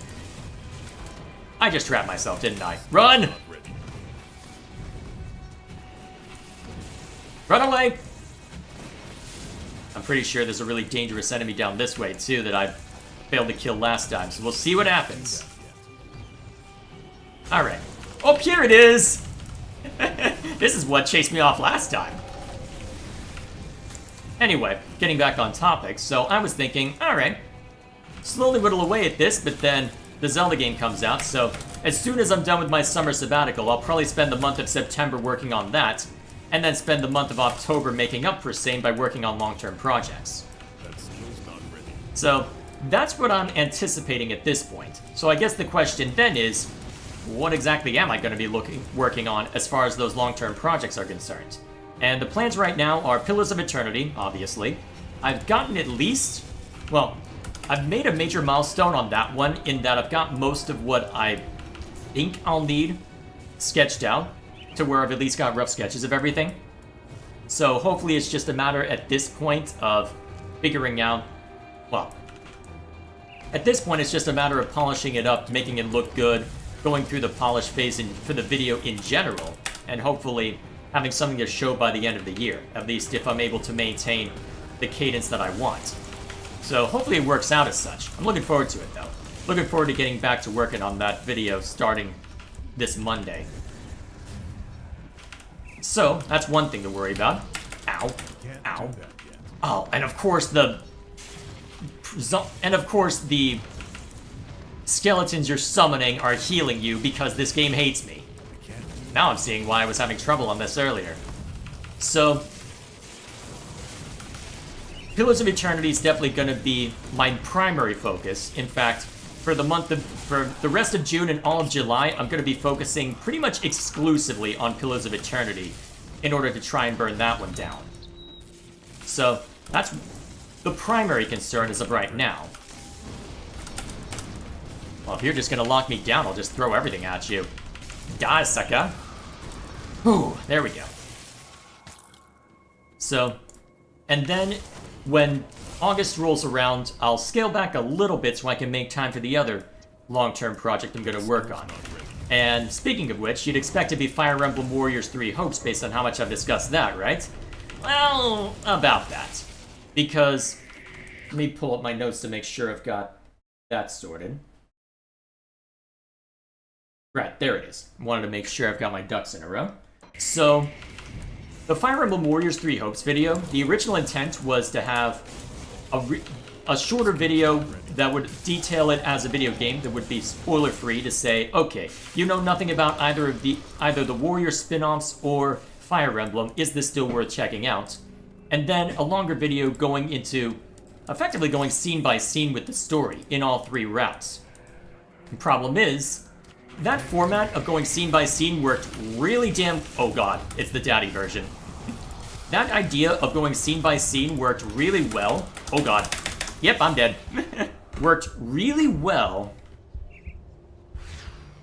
I just trapped myself, didn't I? Run! Run away! I'm pretty sure there's a really dangerous enemy down this way, too, that I failed to kill last time, so we'll see what happens. Alright. Oh, here it is! This is what chased me off last time. Anyway, getting back on topic, so I was thinking, alright, slowly whittle away at this, but then the Zelda game comes out, so as soon as I'm done with my summer sabbatical, I'll probably spend the month of September working on that, and then spend the month of October making up for same by working on long-term projects. That skill's not ready. So, that's what I'm anticipating at this point. So I guess the question then is, what exactly am I going to be working on as far as those long-term projects are concerned? And the plans right now are Pillars of Eternity, obviously. I've gotten at least, well, I've made a major milestone on that one in that I've got most of what I think I'll need sketched out to where I've at least got rough sketches of everything. So hopefully it's just a matter at this point of figuring out, well, at this point it's just a matter of polishing it up, making it look good, going through the polish phase for the video in general, and hopefully having something to show by the end of the year, at least if I'm able to maintain the cadence that I want. So hopefully it works out as such. I'm looking forward to it though. Looking forward to getting back to working on that video starting this Monday. So, that's one thing to worry about. Ow. Ow. Oh, and of course the skeletons you're summoning are healing you because this game hates me. Now I'm seeing why I was having trouble on this earlier. So, Pillars of Eternity is definitely going to be my primary focus. In fact, for the rest of June and all of July, I'm going to be focusing pretty much exclusively on Pillars of Eternity in order to try and burn that one down. So, that's the primary concern as of right now. Well, if you're just going to lock me down, I'll just throw everything at you. Die, sucker. Whew, there we go. So, and then when August rolls around, I'll scale back a little bit so I can make time for the other long-term project I'm going to work on. And speaking of which, you'd expect to be Fire Emblem Warriors 3 Hopes based on how much I've discussed that, right? Well, about that. Because, let me pull up my notes to make sure I've got that sorted. Right, there it is. Wanted to make sure I've got my ducks in a row. So, the Fire Emblem Warriors 3 Hopes video, the original intent was to have a shorter video that would detail it as a video game that would be spoiler-free to say, okay, you know nothing about either the Warrior spin-offs or Fire Emblem, is this still worth checking out? And then a longer video going into, effectively going scene by scene with the story in all 3 routes. The problem is, that format of going scene by scene worked really oh god, it's the daddy version. That idea of going scene by scene worked really well. Oh god. Yep, I'm dead. Worked really well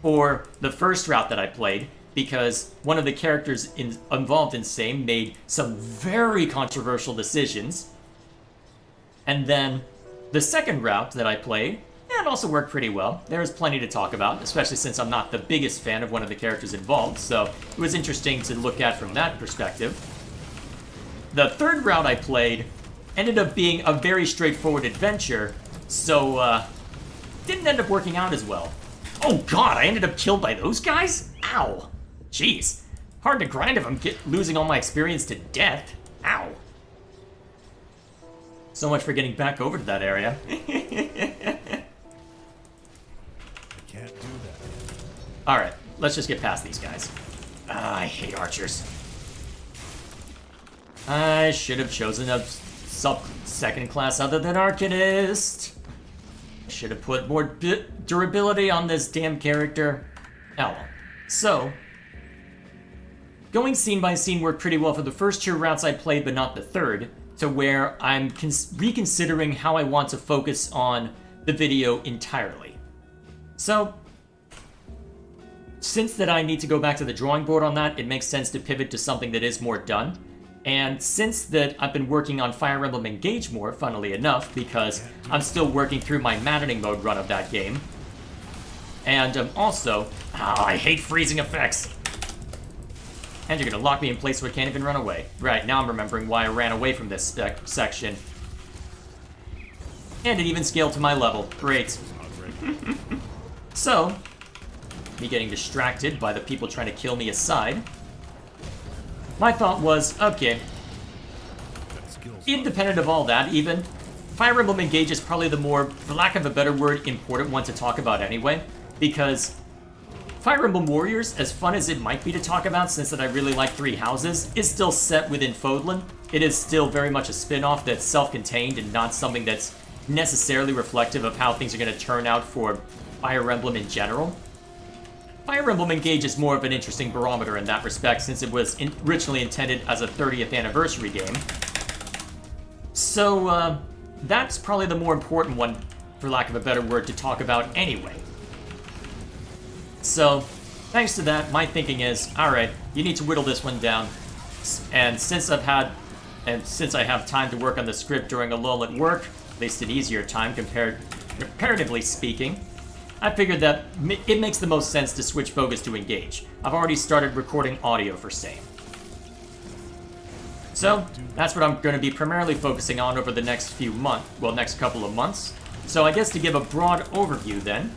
for the first route that I played because one of the characters involved in same made some very controversial decisions. And then the second route that I played, it also worked pretty well. There was plenty to talk about, especially since I'm not the biggest fan of one of the characters involved, so it was interesting to look at from that perspective. The third route I played ended up being a very straightforward adventure, so didn't end up working out as well. Oh god, I ended up killed by those guys? Ow. Jeez. Hard to grind if I'm losing all my experience to death. Ow. So much for getting back over to that area. Alright, let's just get past these guys. I hate archers. I should have chosen a second class other than Arcanist. I should have put more durability on this damn character. Oh well. So, going scene by scene worked pretty well for the first 2 routes I played, but not the third, to where I'm reconsidering how I want to focus on the video entirely. So, since that I need to go back to the drawing board on that, it makes sense to pivot to something that is more done. And since that I've been working on Fire Emblem Engage more, funnily enough, because I'm still working through my maddening mode run of that game. And also, I hate freezing effects. And you're gonna lock me in place so I can't even run away. Right, now I'm remembering why I ran away from this section. And it even scaled to my level. Great. So, me getting distracted by the people trying to kill me aside, my thought was, okay, independent of all that even, Fire Emblem Engage is probably the more, for lack of a better word, important one to talk about anyway, because Fire Emblem Warriors, as fun as it might be to talk about since that I really like 3 houses, is still set within Fodlan. It is still very much a spin-off that's self-contained and not something that's necessarily reflective of how things are going to turn out for Fire Emblem in general. Fire Emblem Engage is more of an interesting barometer in that respect, since it was originally intended as a 30th anniversary game. So, that's probably the more important one for lack of a better word, to talk about anyway. So, thanks to that, my thinking is, alright, you need to whittle this one down. And since I have time to work on the script during a lull at work, at least an easier time comparatively speaking, I figured that it makes the most sense to switch focus to Engage. I've already started recording audio for same. So, that's what I'm going to be primarily focusing on over the next next couple of months. So I guess to give a broad overview then,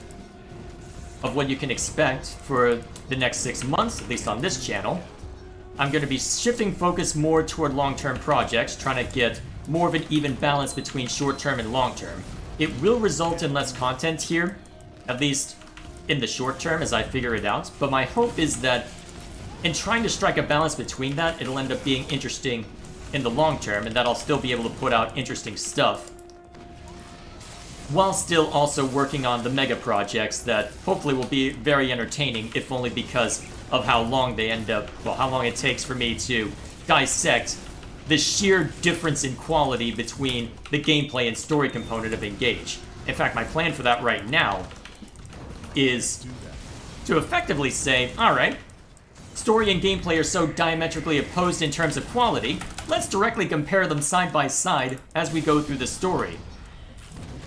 of what you can expect for the next 6 months, at least on this channel, I'm going to be shifting focus more toward long-term projects, trying to get more of an even balance between short-term and long-term. It will result in less content here, at least in the short term as I figure it out, but my hope is that in trying to strike a balance between that, it'll end up being interesting in the long term, and that I'll still be able to put out interesting stuff, while still also working on the mega projects that hopefully will be very entertaining, if only because of how long how long it takes for me to dissect the sheer difference in quality between the gameplay and story component of Engage. In fact, my plan for that right now is to effectively say, alright, story and gameplay are so diametrically opposed in terms of quality, let's directly compare them side by side as we go through the story.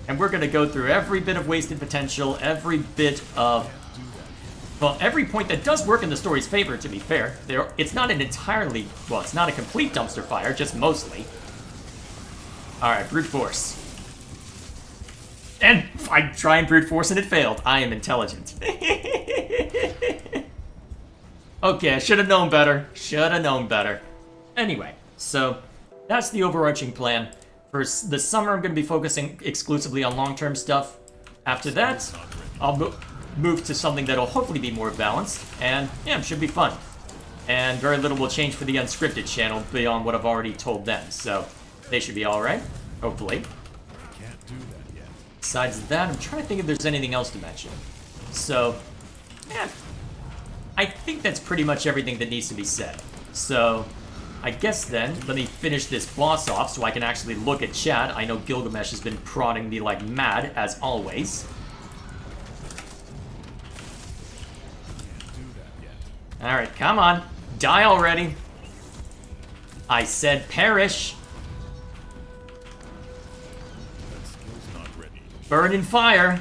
And we're going to go through every bit of wasted potential, every bit of... well, every point that does work in the story's favor, to be fair. It's not an entirely... well, it's not a complete dumpster fire, just mostly. Alright, brute force. And I try and brute force and it failed. I am intelligent. Okay, I should have known better. Should have known better. Anyway, so that's the overarching plan. For the summer, I'm going to be focusing exclusively on long-term stuff. After that, I'll move to something that'll hopefully be more balanced, and yeah, it should be fun. And very little will change for the unscripted channel beyond what I've already told them, so they should be alright, hopefully. Can't do that yet. Besides that, I'm trying to think if there's anything else to mention. So, yeah, I think that's pretty much everything that needs to be said. So, I guess then, let me finish this boss off so I can actually look at chat. I know Gilgamesh has been prodding me like mad, as always. Alright, come on. Die already. I said perish. That skill's not ready. Burn in fire.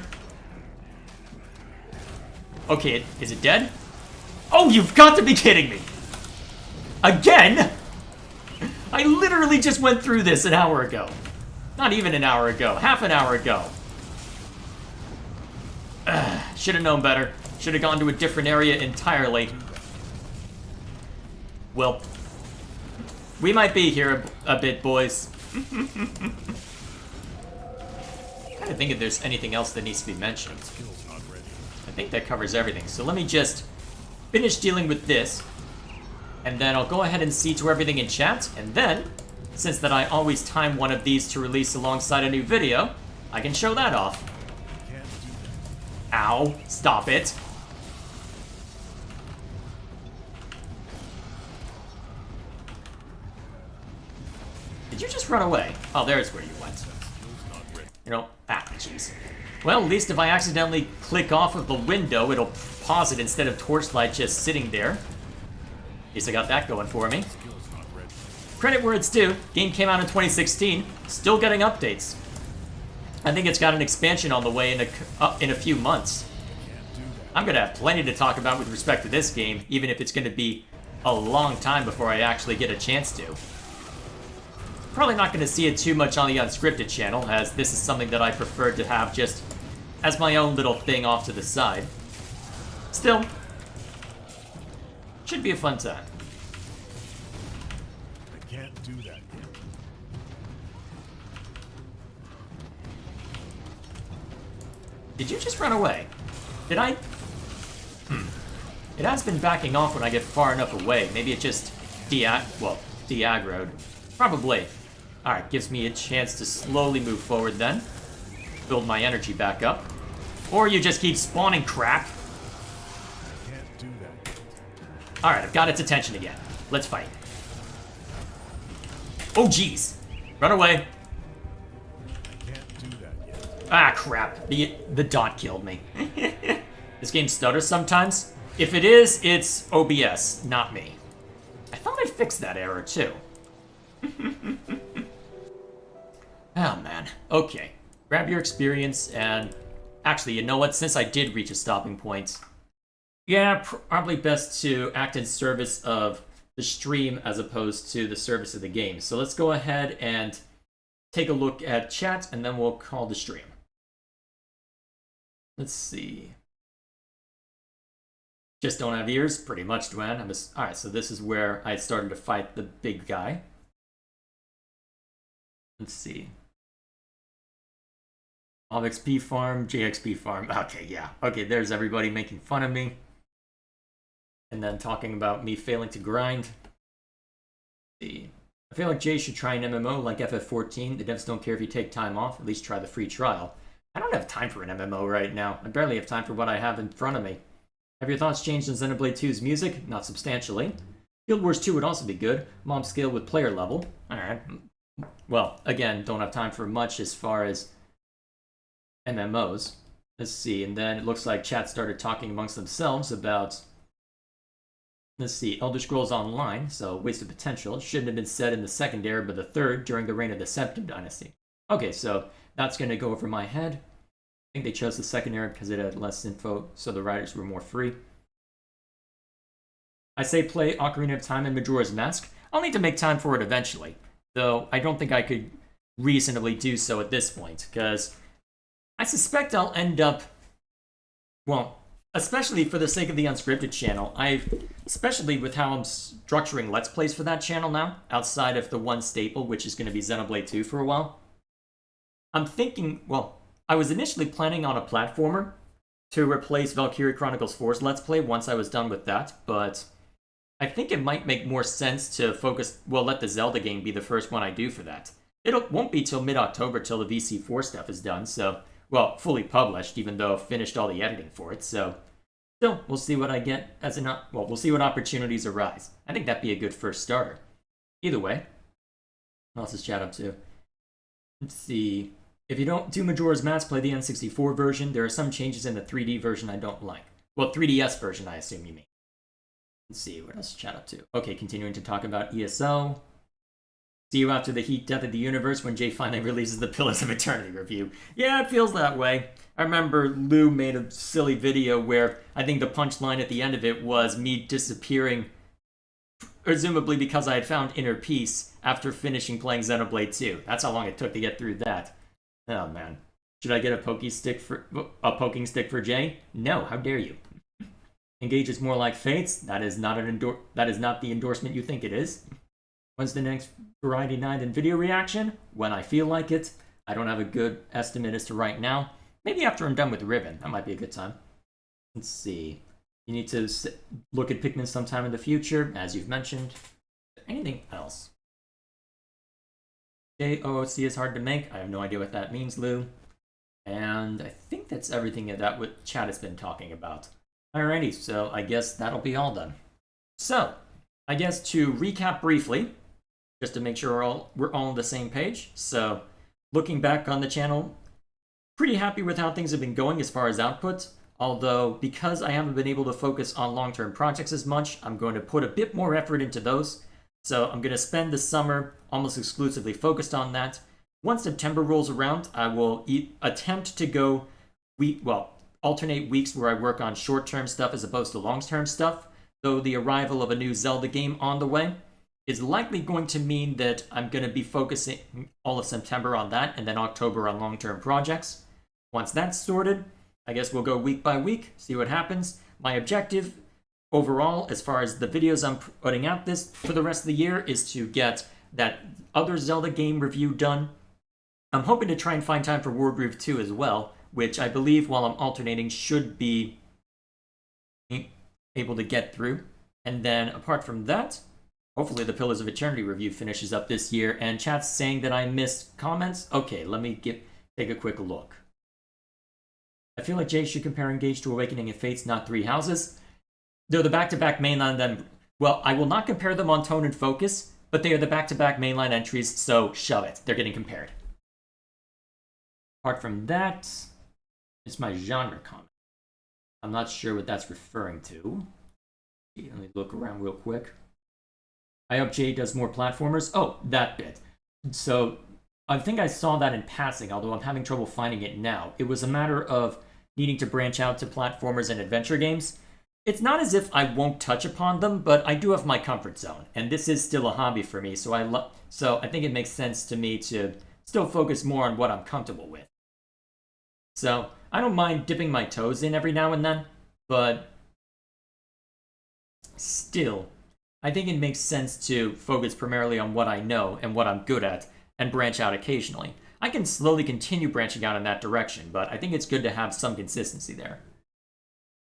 Okay, is it dead? Oh, you've got to be kidding me! Again? I literally just went through this an hour ago. Not even an hour ago. Half an hour ago. Should have known better. Should have gone to a different area entirely. Well, we might be here a bit, boys. I'm trying to think if there's anything else that needs to be mentioned. Skill's not ready. I think that covers everything. So let me just finish dealing with this, and then I'll go ahead and see to everything in chat, and then, since that I always time one of these to release alongside a new video, I can show that off. Can't do that. Ow, stop it. Did you just run away? Oh, there's where you went. Skill's not ready. You know, jeez. Well, at least if I accidentally click off of the window, it'll pause it instead of Torchlight just sitting there. At least I got that going for me. Skill's not ready. Credit where it's due. Game came out in 2016. Still getting updates. I think it's got an expansion on the way in a few months. Can't do that. I'm gonna have plenty to talk about with respect to this game, even if it's gonna be a long time before I actually get a chance to. Probably not gonna see it too much on the unscripted channel, as this is something that I prefer to have just as my own little thing off to the side. Still, should be a fun time. I can't do that yet. Did you just run away? Did I? It has been backing off when I get far enough away. Maybe it just de-aggroed. Probably. Alright, gives me a chance to slowly move forward then. Build my energy back up. Or you just keep spawning crap. I can't do that yet. Alright, I've got its attention again. Let's fight. Oh, jeez. Run away. I can't do that yet. Ah, crap. The dot killed me. This game stutters sometimes. If it is, it's OBS, not me. I thought I fixed that error, too. Oh, man. Okay. Grab your experience, and... Actually, you know what? Since I did reach a stopping point... Yeah, probably best to act in service of the stream as opposed to the service of the game. So let's go ahead and take a look at chat, and then we'll call the stream. Let's see. Just don't have ears? Pretty much, Dwayne. Alright, so this is where I started to fight the big guy. Let's see. Mob XP farm, JXP farm. Okay, yeah. Okay, there's everybody making fun of me. And then talking about me failing to grind. Let's see. I feel like Jay should try an MMO like FF14. The devs don't care if you take time off. At least try the free trial. I don't have time for an MMO right now. I barely have time for what I have in front of me. Have your thoughts changed on Xenoblade 2's music? Not substantially. Guild Wars 2 would also be good. Mob scale with player level. Alright. Well, again, don't have time for much as far as MMOs. Let's see, and then it looks like chat started talking amongst themselves about... Let's see, Elder Scrolls Online, so wasted potential. Shouldn't have been set in the second era, but the third during the reign of the Septim Dynasty. Okay, so that's going to go over my head. I think they chose the second era because it had less info, so the writers were more free. I say play Ocarina of Time and Majora's Mask. I'll need to make time for it eventually, though I don't think I could reasonably do so at this point, because I suspect I'll end up, well, especially for the sake of the Unscripted channel, especially with how I'm structuring Let's Plays for that channel now, outside of the one staple, which is going to be Xenoblade 2 for a while, I'm thinking, well, I was initially planning on a platformer to replace Valkyrie Chronicles 4's Let's Play once I was done with that, but I think it might make more sense to focus, well, let the Zelda game be the first one I do for that. It won't be till mid-October till the VC4 stuff is done, so, well, fully published, even though I've finished all the editing for it, so still, we'll see what I get as we'll see what opportunities arise. I think that'd be a good first starter. Either way, what else is chat up to? Let's see. If you don't do Majora's Mask, play the N64 version. There are some changes in the 3D version I don't like. Well, 3DS version, I assume you mean. Let's see, what else is chat up to? Okay, continuing to talk about ESO. See you after the heat death of the universe when Jay finally releases the Pillars of Eternity review. Yeah, it feels that way. I remember Lou made a silly video where I think the punchline at the end of it was me disappearing, presumably because I had found inner peace after finishing playing Xenoblade 2. That's how long it took to get through that. Oh man. Should I get a poking stick for Jay? No, how dare you. Engage is more like Fates. That is not the endorsement you think it is. When's the next Variety Night and video reaction? When I feel like it. I don't have a good estimate as to right now. Maybe after I'm done with Ribbon. That might be a good time. Let's see. You need to look at Pikmin sometime in the future, as you've mentioned. Anything else? JOOC is hard to make. I have no idea what that means, Lou. And I think that's everything that what chat has been talking about. Alrighty, so I guess that'll be all done. So, I guess to recap briefly, just to make sure we're all on the same page. So, looking back on the channel, pretty happy with how things have been going as far as output. Although, because I haven't been able to focus on long-term projects as much, I'm going to put a bit more effort into those. So I'm going to spend the summer almost exclusively focused on that. Once September rolls around, I will attempt to go alternate weeks where I work on short-term stuff as opposed to long-term stuff, though the arrival of a new Zelda game on the way is likely going to mean that I'm going to be focusing all of September on that and then October on long-term projects. Once that's sorted, I guess we'll go week by week, see what happens. My objective overall, as far as the videos I'm putting out this for the rest of the year, is to get that other Zelda game review done. I'm hoping to try and find time for Wargroove 2 as well, which I believe while I'm alternating should be able to get through. And then apart from that, hopefully the Pillars of Eternity review finishes up this year. And chat's saying that I missed comments. Okay, let me take a quick look. I feel like Jay should compare Engage to Awakening and Fates, not Three Houses. They're the back-to-back mainline then. Well, I will not compare them on tone and focus, but they are the back-to-back mainline entries, so shove it. They're getting compared. Apart from that, it's my genre comment. I'm not sure what that's referring to. Let me look around real quick. I hope Jay does more platformers. Oh, that bit. So I think I saw that in passing, although I'm having trouble finding it now. It was a matter of needing to branch out to platformers and adventure games. It's not as if I won't touch upon them, but I do have my comfort zone, and this is still a hobby for me, so I think it makes sense to me to still focus more on what I'm comfortable with. So I don't mind dipping my toes in every now and then, but still, I think it makes sense to focus primarily on what I know and what I'm good at, and branch out occasionally. I can slowly continue branching out in that direction, but I think it's good to have some consistency there.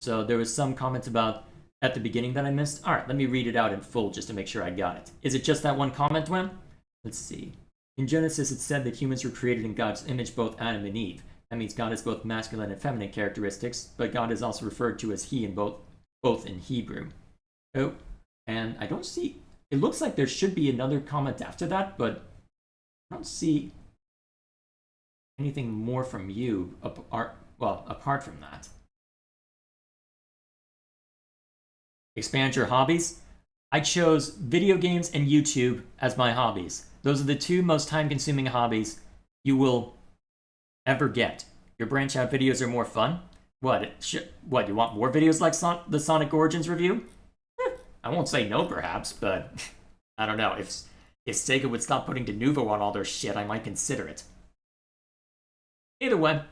So there was some comments about at the beginning that I missed. All right, let me read it out in full just to make sure I got it. Is it just that one comment, Wem? Let's see. In Genesis, it said that humans were created in God's image, both Adam and Eve. That means God has both masculine and feminine characteristics, but God is also referred to as he in both in Hebrew. Oh, and I don't see... It looks like there should be another comment after that, but I don't see anything more from you, apart from that. Expand your hobbies? I chose video games and YouTube as my hobbies. Those are the two most time-consuming hobbies you will ever get. Your branch-out videos are more fun? What, you want more videos like the Sonic Origins review? I won't say no, perhaps, but I don't know. If Sega would stop putting Denuvo on all their shit, I might consider it. Either way,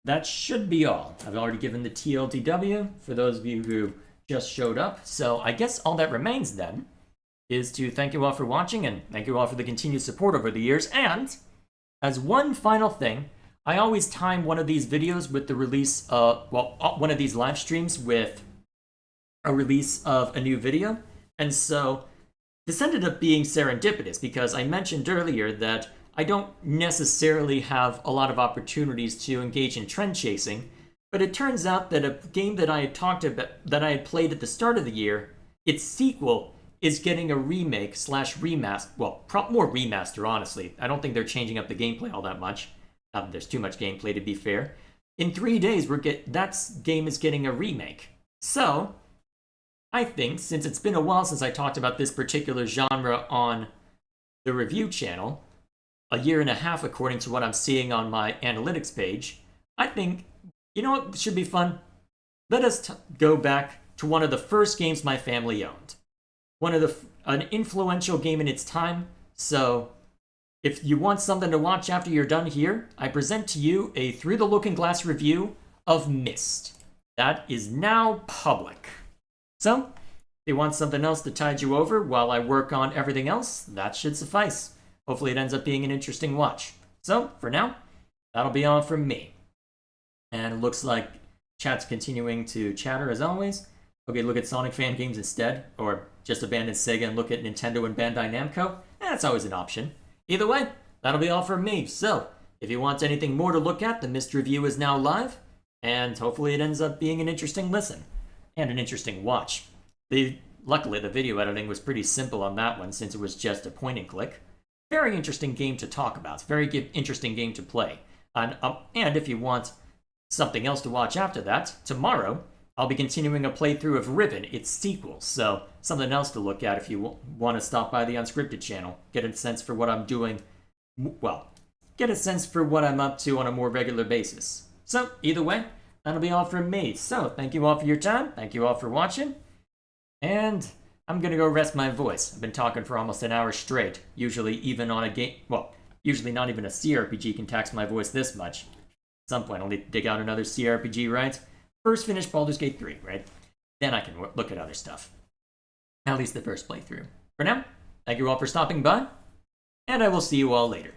that should be all. I've already given the TLDW for those of you who just showed up, so I guess all that remains then is to thank you all for watching and thank you all for the continued support over the years. And as one final thing, I always time one of these videos with the release of, one of these live streams with a release of a new video. And so this ended up being serendipitous because I mentioned earlier that I don't necessarily have a lot of opportunities to engage in trend chasing, but it turns out that a game that I had played at the start of the year, its sequel is getting a remake / remaster. Well, more remaster, honestly. I don't think they're changing up the gameplay all that much. Not that there's too much gameplay, to be fair. In 3 days, that game is getting a remake. So I think, since it's been a while since I talked about this particular genre on the review channel, a year and a half according to what I'm seeing on my analytics page, I think, you know what should be fun? Let us go back to one of the first games my family owned. An influential game in its time, so if you want something to watch after you're done here, I present to you a Through the Looking Glass review of Myst. That is now public. So, if you want something else to tide you over while I work on everything else, that should suffice. Hopefully it ends up being an interesting watch. So, for now, that'll be all from me. And it looks like chat's continuing to chatter as always. Okay, look at Sonic fan games instead, or just abandon Sega and look at Nintendo and Bandai Namco. That's always an option. Either way, that'll be all from me. So, if you want anything more to look at, the Myst review is now live, and hopefully it ends up being an interesting listen. And an interesting watch. Luckily, the video editing was pretty simple on that one since it was just a point and click. Very interesting game to talk about. Very interesting game to play. And if you want something else to watch after that, tomorrow I'll be continuing a playthrough of Riven, its sequel. So something else to look at if you want to stop by the Unscripted channel. Get a sense for what I'm doing. Well, get a sense for what I'm up to on a more regular basis. So either way, that'll be all from me. So, thank you all for your time. Thank you all for watching. And I'm going to go rest my voice. I've been talking for almost an hour straight. Usually even on a game... Well, usually not even a CRPG can tax my voice this much. At some point, I'll need to dig out another CRPG, right? First finish Baldur's Gate 3, right? Then I can look at other stuff. At least the first playthrough. For now, thank you all for stopping by. And I will see you all later.